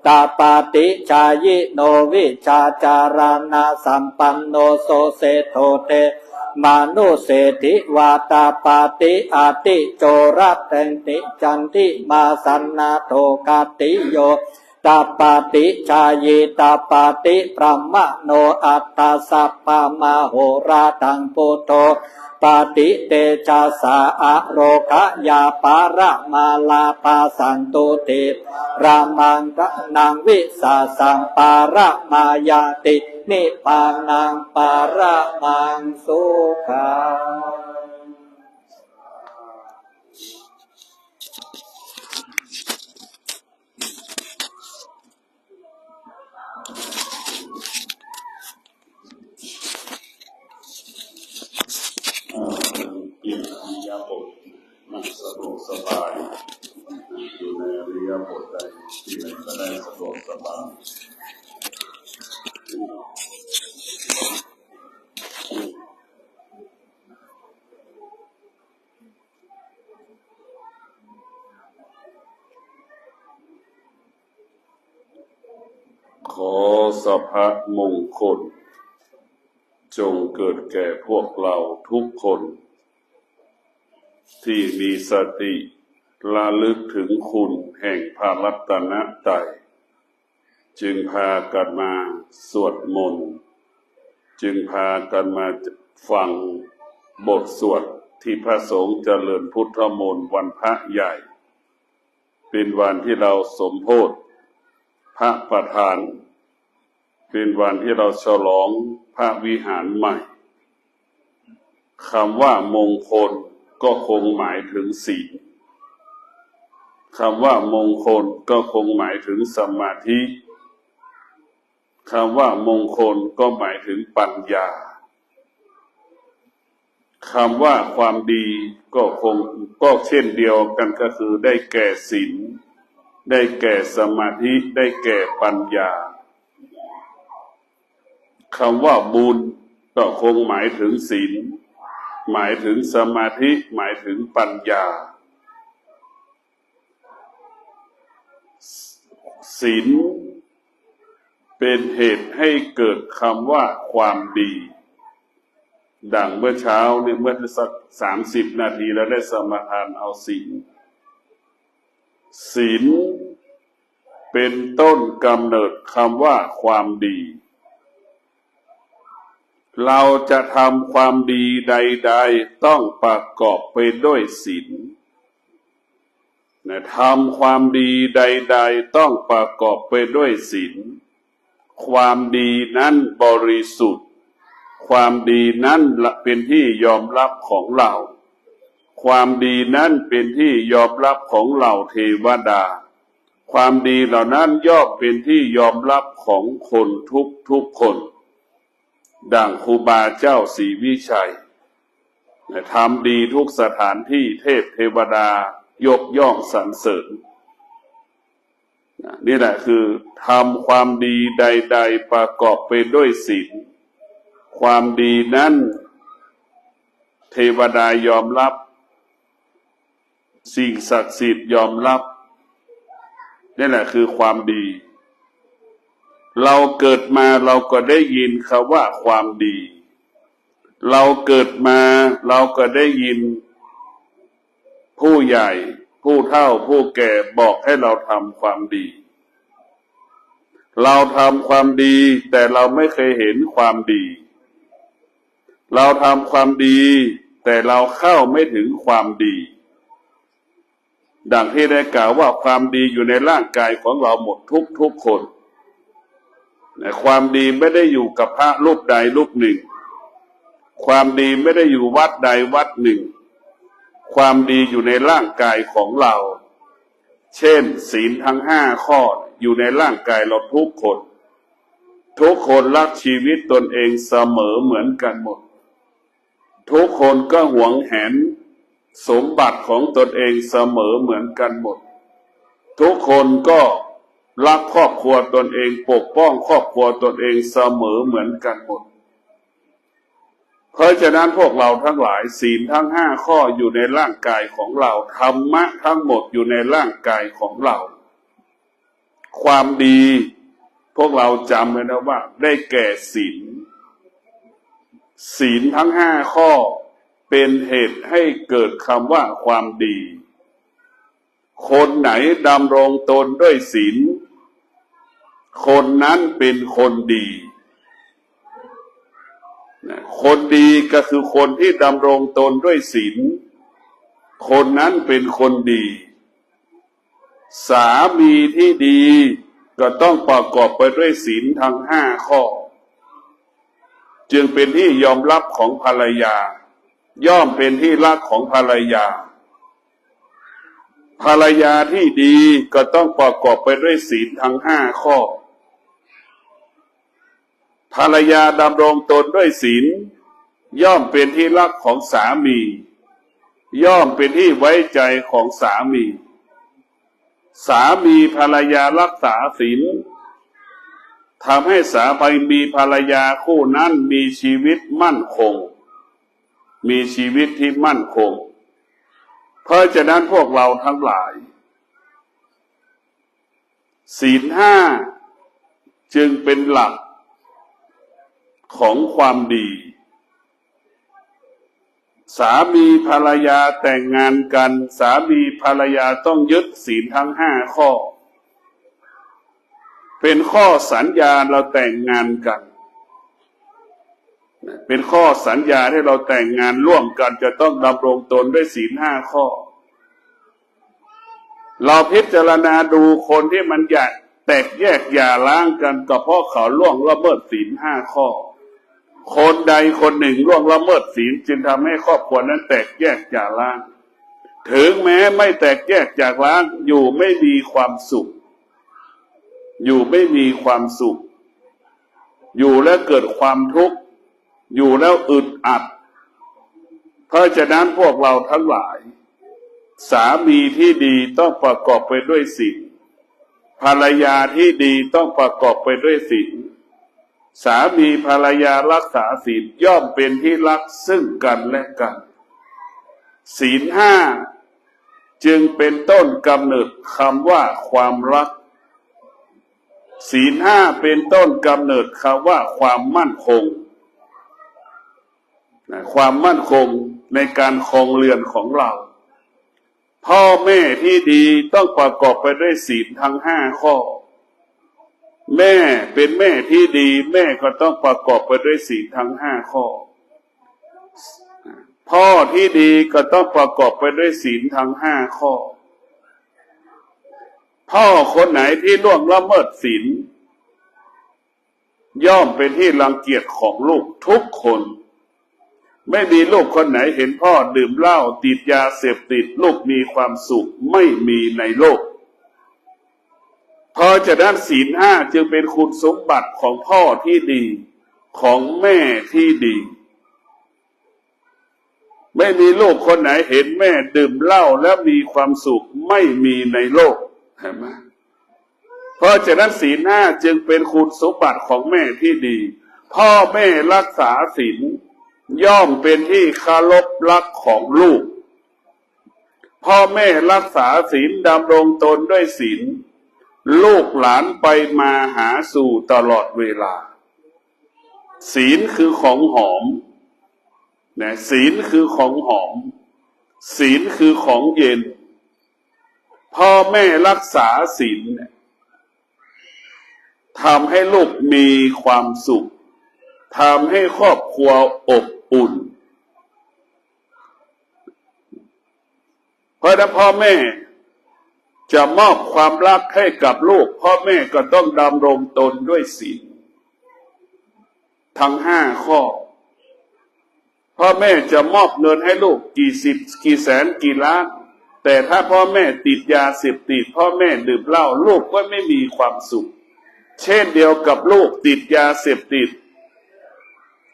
ตาปาติชายิโนวิชาจารณะสัมปันโนโสเสโทเตมานุเศธิวาตาปาติอาติโจรัตติจันติมาสันนาโทกาติโยตาปาติชายิตาปาติพระมะโนอัตตาสัพพะมโหราตังปุโตปาติเตชะสาอะโรคะยาปาระมาลาปาสันตุติรามังกะนังวิสาสังปาระมายาตินิพพานังปาระมังสุขังอิริยาบถนั่งสะดวกสบายอยู่ในอิริยาบถใดที่ไหนก็ได้สะดวกสบายขอสัพพะมงคลจงเกิดแก่พวกเราทุกคนที่มีสติระลึกถึงคุณแห่งพระรัตนตรัยจึงพากันมาสวดมนต์จึงพากันมาฟังบทสวดที่พระสงฆ์เจริญพุทธมนต์วันพระใหญ่เป็นวันที่เราสมโภชพระประธานเป็นวันที่เราฉลองพระวิหารใหม่คำว่ามงคลก็คงหมายถึงศีลคำว่ามงคลก็คงหมายถึงสมาธิคำว่ามงคลก็หมายถึงปัญญาคำว่าความดีก็เช่นเดียวกันก็คือได้แก่ศีลได้แก่สมาธิได้แก่ปัญญาคำว่าบุญก็คงหมายถึงศีลหมายถึงสมาธิหมายถึงปัญญาศีลเป็นเหตุให้เกิดคำว่าความดีดังเมื่อเช้าเนี่ยเมื่อสัก30 นาทีแล้วได้สมาทานเอาศีลศีลเป็นต้นกำเนิดคำว่าความดีเราจะทำความดีใดๆต้องประกอบไปด้วยศีลทำความดีใดๆต้องประกอบไปด้วยศีลความดีนั้นบริสุทธิ์ความดีนั้นเป็นที่ยอมรับของเราความดีนั้นเป็นที่ยอมรับของเหล่าเทวดา ความดีเหล่านั้นย่อมเป็นที่ยอมรับของคนทุกคนดังครูบาเจ้าศรีวิชัยทำดีทุกสถานที่เทพเทวดายกย่องสรรเสริญนี่แหละคือทำความดีใดๆประกอบไปด้วยศีลความดีนั้นเทวดายอมรับสิ่งศักดิ์สิทธิ์ยอมรับนี่แหละคือความดีเราเกิดมาเราก็ได้ยินคำว่าความดีเราเกิดมาเราก็ได้ยินผู้ใหญ่ผู้เฒ่าผู้แก่บอกให้เราทำความดีเราทำความดีแต่เราไม่เคยเห็นความดีเราทำความดีแต่เราเข้าไม่ถึงความดีดังที่ได้กล่าวว่าความดีอยู่ในร่างกายของเราหมดทุกคนแต่ความดีไม่ได้อยู่กับพระรูปใดรูปหนึ่งความดีไม่ได้อยู่วัดใดวัดหนึ่งความดีอยู่ในร่างกายของเราเช่นศีลทั้ง5 ข้ออยู่ในร่างกายเราทุกคนรักชีวิตตนเองเสมอเหมือนกันหมดทุกคนก็หวงแหนสมบัติของตนเองเสมอเหมือนกันหมดทุกคนก็รักครอบครัวตนเองปกป้องครอบครัวตนเองเสมอเหมือนกันหมดเพราะฉะนั้นพวกเราทั้งหลายศีลทั้ง5 ข้ออยู่ในร่างกายของเราธรรมะทั้งหมดอยู่ในร่างกายของเราความดีพวกเราจำไว้นะว่าได้แก่ศีลทั้ง5 ข้อเป็นเหตุให้เกิดคำว่าความดีคนไหนดำรงตนด้วยศีลคนนั้นเป็นคนดีคนดีก็คือคนที่ดำรงตนด้วยศีลคนนั้นเป็นคนดีสามีที่ดีก็ต้องประกอบไปด้วยศีลทั้ง5 ข้อจึงเป็นที่ยอมรับของภรรยาย่อมเป็นที่รักของภรรยาภรรยาที่ดีก็ต้องประกอบไปด้วยศีลทั้ง5 ข้อภรรยาดำรงตนด้วยศีลย่อมเป็นที่รักของสามีย่อมเป็นที่ไว้ใจของสามีสามีภรรยารักษาศีลทำให้สามีภรรยาคู่นั้นมีชีวิตมั่นคงมีชีวิตที่มั่นคงเพราะฉะนั้นพวกเราทั้งหลายศีล5จึงเป็นหลักของความดีสามีภรรยาแต่งงานกันสามีภรรยาต้องยึดศีลทั้ง5 ข้อเป็นข้อสัญญาเราแต่งงานกันเป็นข้อสัญญาที่เราแต่งงานร่วมกันจะต้องดำรงตนด้วยศีล5 ข้อเราพิจารณาดูคนที่มันอยากแตกแยกหย่าร้างกันก็เพราะเขาล่วงละเมิดศีล5 ข้อคนใดคนหนึ่งล่วงละเมิดศีลจึงทำให้ครอบครัวนั้นแตกแยกหย่าร้างถึงแม้ไม่แตกแยกจากร้างอยู่ไม่มีความสุขอยู่ไม่มีความสุขอยู่แล้วเกิดความทุกข์อยู่แล้วอึดอัดเพราะฉะนั้นพวกเราทั้งหลายสามีที่ดีต้องประกอบไปด้วยศีลภรรยาที่ดีต้องประกอบไปด้วยศีลสามีภรรยารักษาศีลย่อมเป็นที่รักซึ่งกันและกันศีล5จึงเป็นต้นกำเนิดคำว่าความรักศีล5เป็นต้นกำเนิดคำว่าความมั่นคงความมั่นคงในการครองเรือนของเราพ่อแม่ที่ดีต้องประกอบไปด้วยศีลทั้ง5 ข้อแม่เป็นแม่ที่ดีแม่ก็ต้องประกอบไปด้วยศีลทั้ง5 ข้อพ่อที่ดีก็ต้องประกอบไปด้วยศีลทั้ง5 ข้อพ่อคนไหนที่ล่วงละเมิดศีลย่อมเป็นที่รังเกียจของลูกทุกคนไม่มีลูกคนไหนเห็นพ่อดื่มเหล้าติดยาเสพติดลูกมีความสุขไม่มีในโลก ราะฉะนั้นศีลห้าจึงเป็นคุณสมบัติของพ่อที่ดีของแม่ที่ดีไม่มีลูกคนไหนเห็นแม่ดื่มเหล้าแล้วมีความสุขไม่มีในโลกเห็นไหมเพราะฉะนั้นศีลห้าจึงเป็นคุณสมบัติของแม่ที่ดีพ่อแม่รักษาศีลย่อมเป็นที่เคารพรักของลูกพ่อแม่รักษาศีลดำรงตนด้วยศีลลูกหลานไปมาหาสู่ตลอดเวลาศีลคือของหอมนะศีลคือของหอมศีลคือของเย็นพ่อแม่รักษาศีลทำให้ลูกมีความสุขทำให้ครอบครัวอบอุ่นเพราะถ้าพ่อแม่จะมอบความรักให้กับลูกพ่อแม่ก็ต้องดำรงตนด้วยศีลทั้ง5 ข้อพ่อแม่จะมอบเงินให้ลูกกี่สิบกี่แสนกี่ล้านแต่ถ้าพ่อแม่ติดยาเสพติดพ่อแม่ดื่มเหล้าลูกก็ไม่มีความสุขเช่นเดียวกับลูกติดยาเสพติด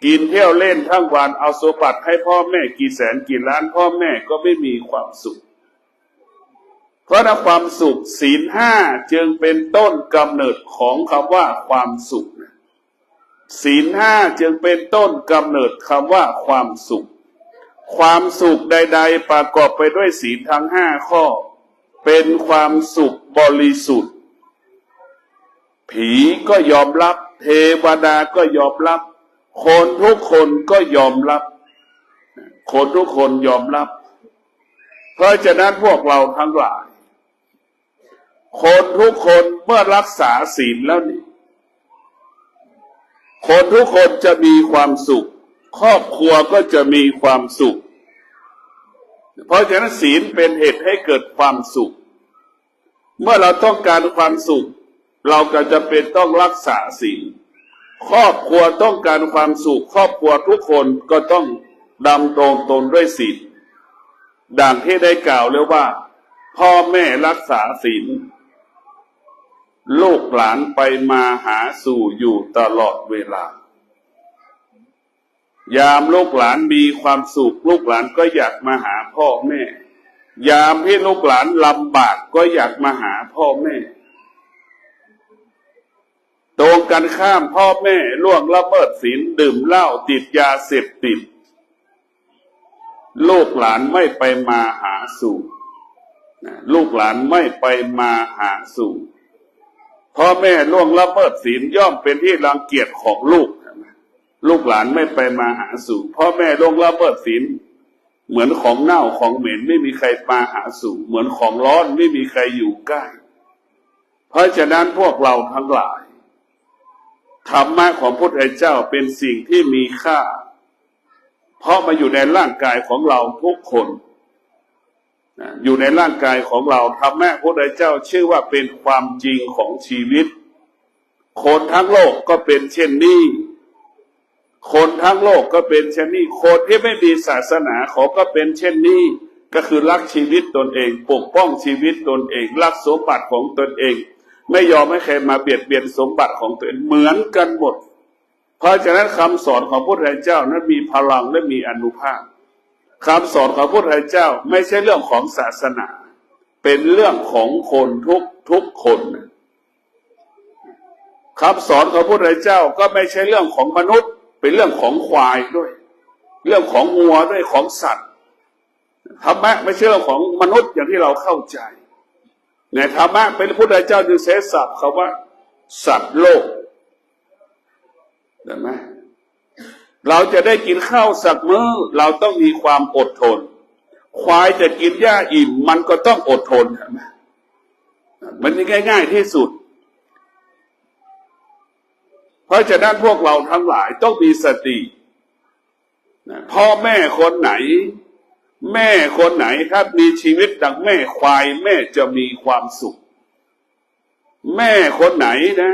กินเที่ยวเล่นทั้งวันเอาสมบัติให้พ่อแม่กี่แสนกี่ล้านพ่อแม่ก็ไม่มีความสุขเพราะนั้นความสุขศีลห้าจึงเป็นต้นกำเนิดของคำว่าความสุขศีลห้าจึงเป็นต้นกำเนิดคำว่าความสุขความสุขใดๆประกอบไปด้วยศีลทั้ง5 ข้อเป็นความสุขบริสุทธิ์ผีก็ยอมรับเทวดาก็ยอมรับคนทุกคนก็ยอมรับคนทุกคนยอมรับเพราะฉะนั้นพวกเราทั้งหลายคนทุกคนเมื่อรักษาศีลแล้วนี่คนทุกคนจะมีความสุขครอบครัวก็จะมีความสุขเพราะฉะนั้นศีลเป็นเหตุให้เกิดความสุขเมื่อเราต้องการความสุขเราก็จะเป็นต้องรักษาศีลครอบครัวต้องการความสุขครอบครัวทุกคนก็ต้องดำรงตนด้วยศีลดังที่ได้กล่าวแล้วว่าพ่อแม่รักษาศีลลูกหลานไปมาหาสู่อยู่ตลอดเวลายามลูกหลานมีความสุขลูกหลานก็อยากมาหาพ่อแม่ยามที่ลูกหลานลำบากก็อยากมาหาพ่อแม่ตรงกันข้ามพ่อแม่ล่วงละเมิดศีลดื่มเหล้าติดยาเสพติดลูกหลานไม่ไปมาหาสู่ลูกหลานไม่ไปมาหาสู่พ่อแม่ล่วงละเมิดศีลย่อมเป็นที่รังเกียจของลูกลูกหลานไม่ไปมาหาสู่พ่อแม่ล่วงละเมิดศีลเหมือนของเน่าของเหม็นไม่มีใครมาหาสู่เหมือนของร้อนไม่มีใครอยู่ใกล้เพราะฉะนั้นพวกเราทั้งหลายธรรมะของพระพุทธเจ้าเป็นสิ่งที่มีค่าเพราะมาอยู่ในร่างกายของเราทุกคนอยู่ในร่างกายของเราธรรมะพระพุทธเจ้าชื่อว่าเป็นความจริงของชีวิตคนทั้งโลกก็เป็นเช่นนี้คนทั้งโลกก็เป็นเช่นนี้คนที่ไม่มีศาสนาเขาก็เป็นเช่นนี้ก็คือรักชีวิตตนเองปกป้องชีวิตตนเองรักสมบัติของตนเองไม่ยอมให้ใครมาเบียดเบียนสมบัติของตัวเองเหมือนกันหมดเพราะฉะนั้นคำสอนของพระพุทธเจ้านั้นมีพลังและมีอานุภาพคำสอนของพระพุทธเจ้าไม่ใช่เรื่องของศาสนาเป็นเรื่องของคนทุกคนคำสอนของพระพุทธเจ้าก็ไม่ใช่เรื่องของมนุษย์เป็นเรื่องของควายด้วยเรื่องของงัวด้วยของสัตว์ธรรมะไม่ใช่เรื่องของมนุษย์อย่างที่เราเข้าใจในธรรมะเป็นพระพุทธเจ้าจึงใช้ศัพท์คำว่าสัตว์โลกเห็นไหมเราจะได้กินข้าวสักมื้อเราต้องมีความอดทนควายจะกินหญ้าอิ่มมันก็ต้องอดทนใช่ไหมมันง่ายๆที่สุดเพราะฉะนั้นพวกเราทั้งหลายต้องมีสติพ่อแม่คนไหนแม่คนไหนครับมีชีวิตดังแม่ควายแม่จะมีความสุขแม่คนไหนนะ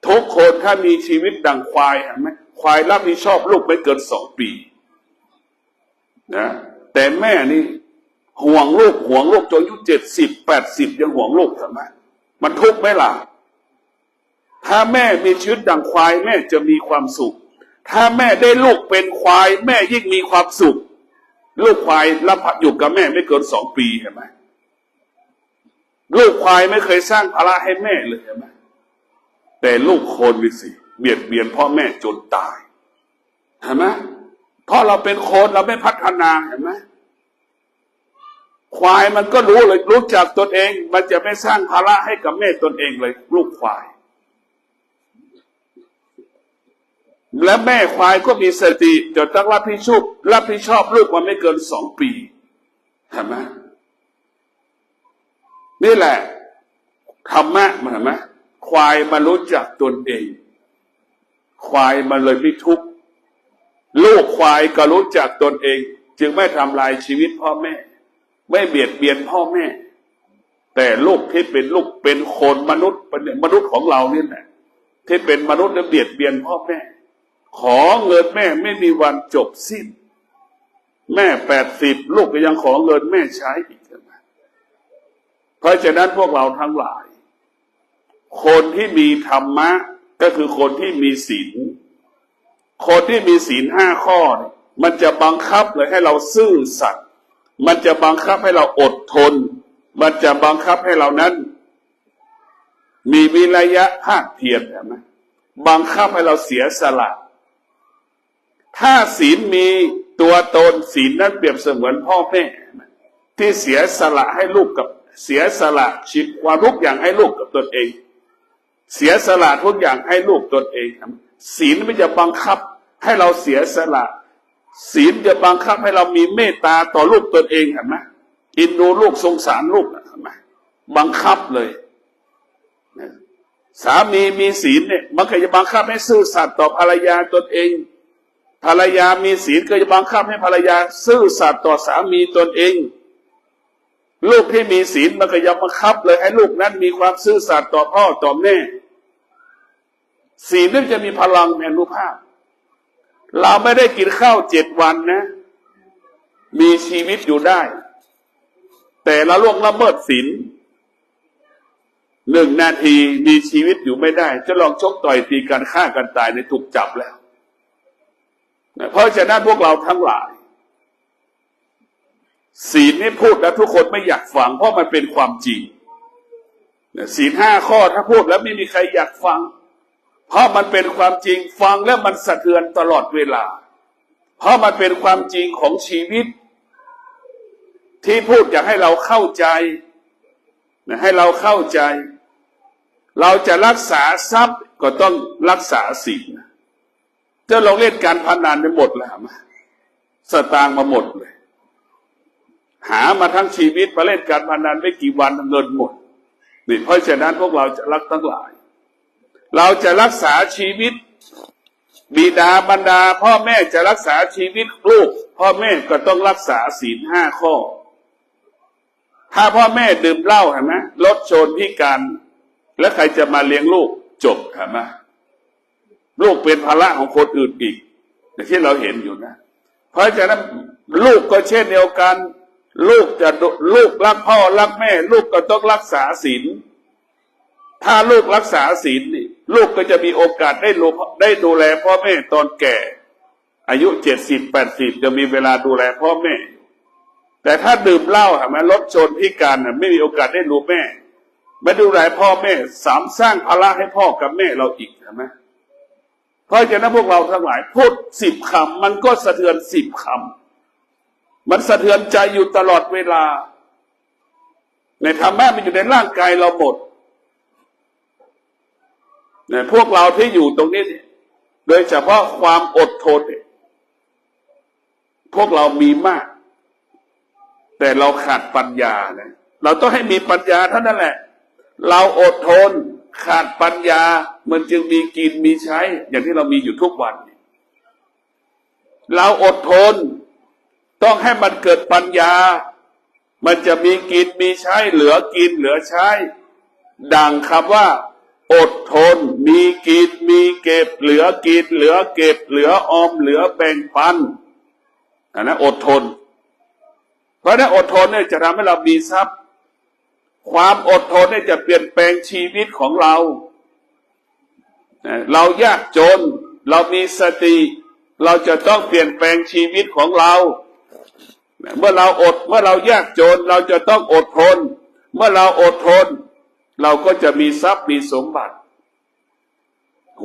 ทุกคนถ้ามีชีวิตดังควายเห็นไหมควายรับผิดชอบลูกไม่เกิน2 ปีนะแต่แม่นี่ห่วงลูกจนอายุ70-80ยังห่วงลูกใช่ไหมมันทุกข์ไหมล่ะ ถ้าแม่มีชีวิตดั่งควายแม่จะมีความสุขถ้าแม่ได้ลูกเป็นควายแม่ยิ่งมีความสุขลูกควายรับอยู่กับแม่ไม่เกิน2 ปีเห็นไหมลูกควายไม่เคยสร้างภาระให้แม่เลยเห็นไหมแต่ลูกคนนี่สิเบียดเบียนพ่อแม่จนตายเห็นไหมเพราะเราเป็นคนเราไม่พัฒนาเห็นไหมควายมันก็รู้เลยรู้จักตนเองมันจะไม่สร้างภาระให้กับแม่ตนเองเลยลูกควายและแม่ควายก็มีสติจะต้องรับผิดชอบลูกมันไม่เกิน2 ปีเห็นไหมนี่แหละธรรมะมันเห็นไหมควายมันรู้จักตนเองควายมันเลยไม่ทุกข์ลูกควายก็รู้จักตนเองจึงไม่ทำลายชีวิตพ่อแม่ไม่เบียดเบียนพ่อแม่แต่ลูกที่เป็นลูกเป็นคนมนุษย์ของเราเนี่ยแหละที่เป็นมนุษย์แล้วเบียดเบียนพ่อแม่ขอเงินแม่ไม่มีวันจบสิ้นแม่80ลูกก็ยังขอเงินแม่ใช้อีกนะเพราะฉะนั้นพวกเราทั้งหลายคนที่มีธรรมะก็คือคนที่มีศีลคนที่มีศีล5 ข้อมันจะบังคับเลยให้เราซื่อสัตย์มันจะบังคับให้เราอดทนมันจะบังคับให้เรานั้นมีวิริยะภาคเพียรใช่ไหมบังคับให้เราเสียสละถ้าศีลมีตัวตนศีลนั้นเปรียบเสมือนพ่อแม่ที่เสียสละให้ลูกกับเสียสละชีวิตความทุกอย่างให้ลูกกับตนเองเสียสละทุกอย่างให้ลูกตนเองศีลไม่จะบังคับให้เราเสียสละศีลจะบังคับให้เรามีเมตตาต่อลูกตนเองเห็นไหมอินดูลูกสงสารลูกเห็นไหมบังคับเลยสามีมีศีลเนี่ยมันก็จะบังคับให้ซื่อสัตย์ต่อภรรยาตนเองภรรยามีศีลก็จะบังคับให้ภรรยาซื่อสัตย์ต่อสามีตนเองลูกที่มีศีลมันก็จะบังคับเลยให้ลูกนั้นมีความซื่อสัตย์ต่อพ่อต่อแม่ศีลนั้นจะมีพลังแห่งอนุภาพเราไม่ได้กินข้าว7 วันนะมีชีวิตอยู่ได้แต่ละล่วงละเมิดศีล1 นาทีมีชีวิตอยู่ไม่ได้จะลองชกต่อยตีกันฆ่ากันตายในถูกจับแล้วเพราะฉะนั้นพวกเราทั้งหลายศีลนี่พูดแล้วทุกคนไม่อยากฟังเพราะมันเป็นความจริงศีล5 ข้อถ้าพูดแล้วไม่มีใครอยากฟังเพราะมันเป็นความจริงฟังแล้วมันสะเทือนตลอดเวลาเพราะมันเป็นความจริงของชีวิตที่พูดอยากให้เราเข้าใจให้เราเข้าใจเราจะรักษาทรัพย์ก็ต้องรักษาศีลจะลองเล่นการพนันไปหมดแล้วมาสตางค์มาหมดเลยหามาทั้งชีวิตมาเล่นการพนันไม่กี่วันเงินหมดนี่เพราะฉะนั้นพวกเราจะรักทั้งหลายเราจะรักษาชีวิตบิดาบรรดาพ่อแม่จะรักษาชีวิตลูกพ่อแม่ก็ต้องรักษาศีล5 ข้อถ้าพ่อแม่ดื่มเหล้าเห็นไหมรถชนพิการแล้วใครจะมาเลี้ยงลูกจบเห็นไหมลูกเป็นภาระของคนอื่นอีกอย่างที่เราเห็นอยู่นะเพราะฉะนั้นลูกก็เช่นเดียวกันลูกรักพ่อรักแม่ลูกก็ต้องรักษาศีลถ้าลูกรักษาศีลนี่ลูกก็จะมีโอกาสได้ดูแลพ่อแม่ตอนแก่อายุ70-80จะมีเวลาดูแลพ่อแม่แต่ถ้าดื่มเหล้าเห็นไหมรถชนพิการไม่มีโอกาสได้ดูแม่ไม่ดูแลพ่อแม่สร้างภาระให้พ่อกับแม่เราอีกเห็นไหมเพราะฉะนั้นพวกเราทั้งหลายพูด10 คำมันก็สะเทือน10 คำมันสะเทือนใจอยู่ตลอดเวลาในธรรมะมันอยู่ในร่างกายเราหมดเนี่ยพวกเราที่อยู่ตรงนี้โดยเฉพาะความอดทนพวกเรามีมากแต่เราขาดปัญญานะเราต้องให้มีปัญญาเท่านั้นแหละเราอดทนขาดปัญญามันจึงมีกินมีใช้อย่างที่เรามีอยู่ทุกวันเราอดทนต้องให้มันเกิดปัญญามันจะมีกินมีใช้เหลือกินเหลือใช้ดังคำว่าอดทนมีกินมีเก็บเหลือกินเหลือเก็บเหลือออมเหลือแบ่งปันนะอดทนเพราะนั้นอดทนเนี่ยจะทำให้เรามีทรัพย์ความอดทนเนี่ยจะเปลี่ยนแปลงชีวิตของเรา เรายากจนเรามีสติเราจะต้องเปลี่ยนแปลงชีวิตของเราเมื่อเรายากจนเราจะต้องอดทนเมื่อเราอดทนเราก็จะมีทรัพย์มีสมบัติ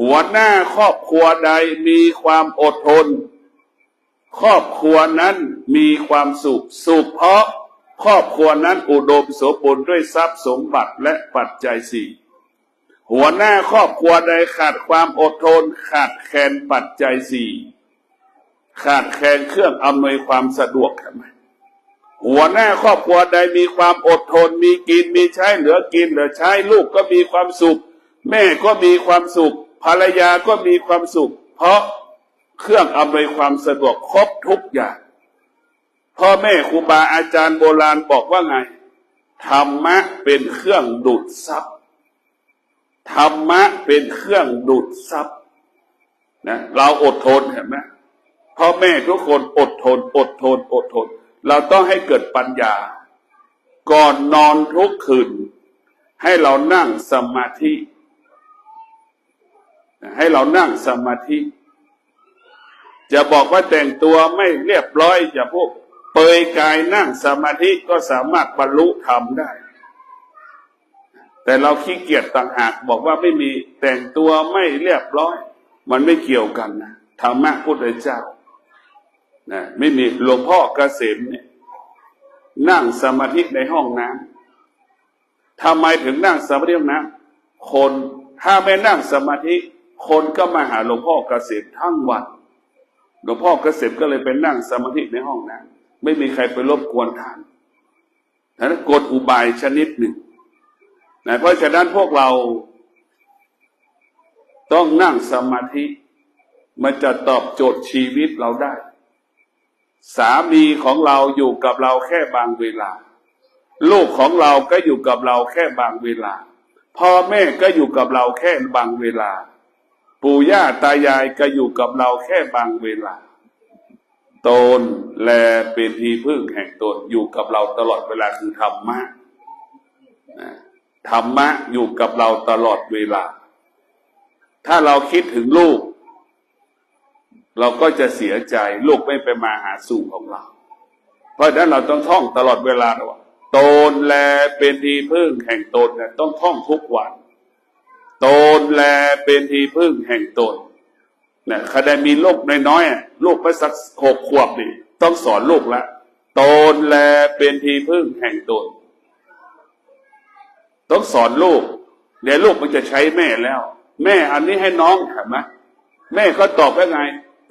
หัวหน้าครอบครัวใดมีความอดทนครอบครัวนั้นมีความสุขเพราะครอบครัวนั้นอุดมสมบูรณ์ด้วยทรัพย์สมบัติและปัจจัยสี่หัวหน้าครอบครัวใดขาดความอดทนขาดแคลนปัจจัยสี่ขาดแคลนเครื่องอำนวยความสะดวกใช่ไหมหัวหน้าครอบครัวใดมีความอดทนมีกินมีใช้เหลือกินเหลือใช้ลูกก็มีความสุขแม่ก็มีความสุขภรรยาก็มีความสุขเพราะเครื่องอำนวยความสะดวกครบทุกอย่างพ่อแม่ครูบาอาจารย์โบราณบอกว่าไงธรรมะเป็นเครื่องดูดซับธรรมะเป็นเครื่องดูดซับนะเราอดทนเห็นไหมพ่อแม่ทุกคนอดทนเราต้องให้เกิดปัญญาก่อนนอนทุกคืนให้เรานั่งสมาธิจะบอกว่าแต่งตัวไม่เรียบร้อยอย่าพวกเปยกายนั่งสมาธิก็สามารถบรรลุธรรมได้แต่เราขี้เกียจต่างหากบอกว่าไม่มีแต่งตัวไม่เรียบร้อยมันไม่เกี่ยวกันนะธรรมะพุทธเจ้านะไม่มีหลวงพ่อเกษมเนี่ยนั่งสมาธิในห้องน้ำทำไมถึงนั่งสมาธิในห้องน้ำคนถ้าไม่นั่งสมาธิคนก็มาหาหลวงพ่อเกษมทั้งวันหลวงพ่อเกษมก็เลยไปนั่งสมาธิในห้องน้ำไม่มีใครไปรบกวนท่านนั้นกฎอุบายชนิดหนึ่งนะเพราะฉะนั้นพวกเราต้องนั่งสมาธิมันจะตอบโจทย์ชีวิตเราได้สามีของเราอยู่กับเราแค่บางเวลาลูกของเราก็อยู่กับเราแค่บางเวลาพ่อแม่ก็อยู่กับเราแค่บางเวลาปู่ย่าตายายก็อยู่กับเราแค่บางเวลาตนแลเป็นที่พึ่งแห่งตนอยู่กับเราตลอดเวลาคือธรรมะธรรมะอยู่กับเราตลอดเวลาถ้าเราคิดถึงลูกเราก็จะเสียใจลูกไม่ไปมาหาสู่ของเราเพราะฉะนั้นเราต้องท่องตลอดเวลาว่าตนแลเป็นที่พึ่งแห่งตนเนี่ยต้องท่องทุกวันตนแลเป็นที่พึ่งแห่งตนเนี่ยใครได้มีลูกน้อยๆลูกไปสัก6 ขวบนี่ต้องสอนลูกละตนแลเป็นที่พึ่งแห่งตนต้องสอนลูกเดี๋ยวลูกมันจะใช้แม่แล้วแม่อันนี้ให้น้องเห็นไหมแม่ก็ตอบว่าไง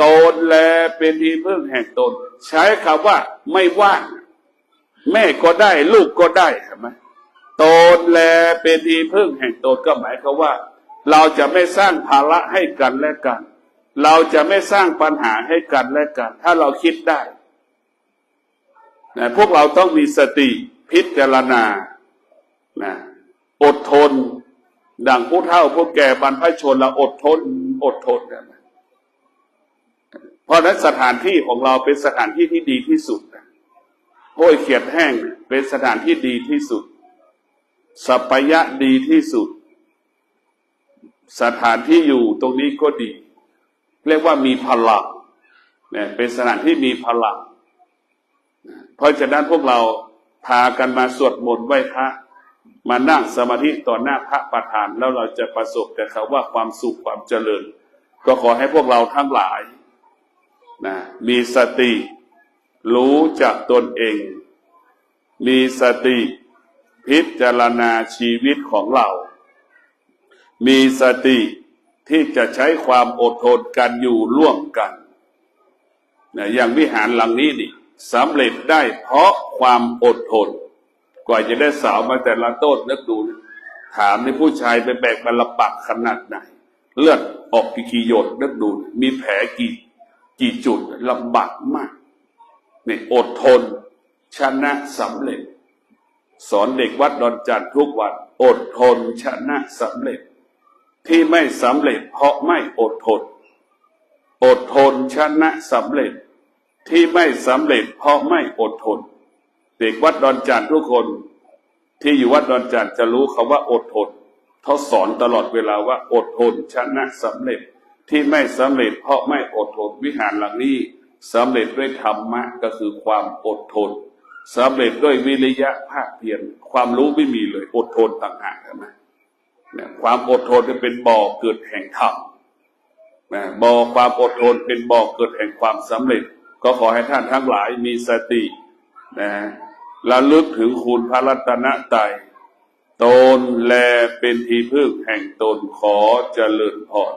ตนแลเป็นที่พึ่งแห่งตนใช้คำว่าไม่ว่างแม่ก็ได้ลูกก็ได้เห็นไหมตนแลเป็นที่พึ่งแห่งตนก็หมายความว่าเราจะไม่สร้างภาระให้กันและกันเราจะไม่สร้างปัญหาให้กันและกันถ้าเราคิดได้นะพวกเราต้องมีสติพิจารณานะอดทนดังผู้เฒ่าผู้แก่บรรพชนเราอดทนนะเพราะนั้นสถานที่ของเราเป็นสถานที่ที่ดีที่สุดห้วยเขียดแห้งเป็นสถานที่ดีที่สุดสัปปายะดีที่สุดสถานที่อยู่ตรงนี้ก็ดีเรียกว่ามีพลังเนี่ยเป็นสถานที่มีพลังเพราะฉะนั้นพวกเราพากันมาสวดมนต์ไหว้พระมานั่งสมาธิต่อหน้าพระประธานแล้วเราจะประสบแต่เขาว่าความสุขความเจริญก็ขอให้พวกเราทั้งหลายนะมีสติรู้จักตนเองมีสติพิจารณาชีวิตของเรามีสติที่จะใช้ความอดทนกันอยู่ร่วมกันนะอย่างวิหารหลังนี้นี่สำเร็จได้เพราะความอดทนกว่าจะได้สาวมาแต่ละต้นนึกดูนะถามในผู้ชายไปแบกบรรลับปักขนาดไหนเลือดออกกี่หยดนึกดูมีแผลกี่จุดลำบากมากนี่อดทนชนะสำเร็จสอนเด็กวัดดอนจันทร์ทุกวันอดทนชนะสำเร็จที่ไม่สำเร็จเพราะไม่อดทนอดทนชนะสำเร็จที่ไม่สำเร็จเพราะไม่อดทนเด็กวัดดอนจันทร์ทุกคนที่อยู่วัดดอนจันทร์จะรู้คำว่าอดทน เขาสอนตลอดเวลาว่าอดทนชนะสำเร็จที่ไม่สำเร็จเพราะไม่อดทนวิหารหลังนี้สำเร็จด้วยธรรมะก็คือความอดทนสำเร็จด้วยวิริยะภาคเพียรความรู้ไม่มีเลยอดทนต่างหากนะเนี่ยความอดทนจะเป็นบ่อเกิดแห่งธรรมนะบ่อความอดทนเป็นบ่อเกิดแห่งความสำเร็จก็ขอให้ท่านทั้งหลายมีสตินะระลึกถึงคุณพระรัตนตรัยตนแลเป็นที่พึ่งแห่งตนขอเจริญพร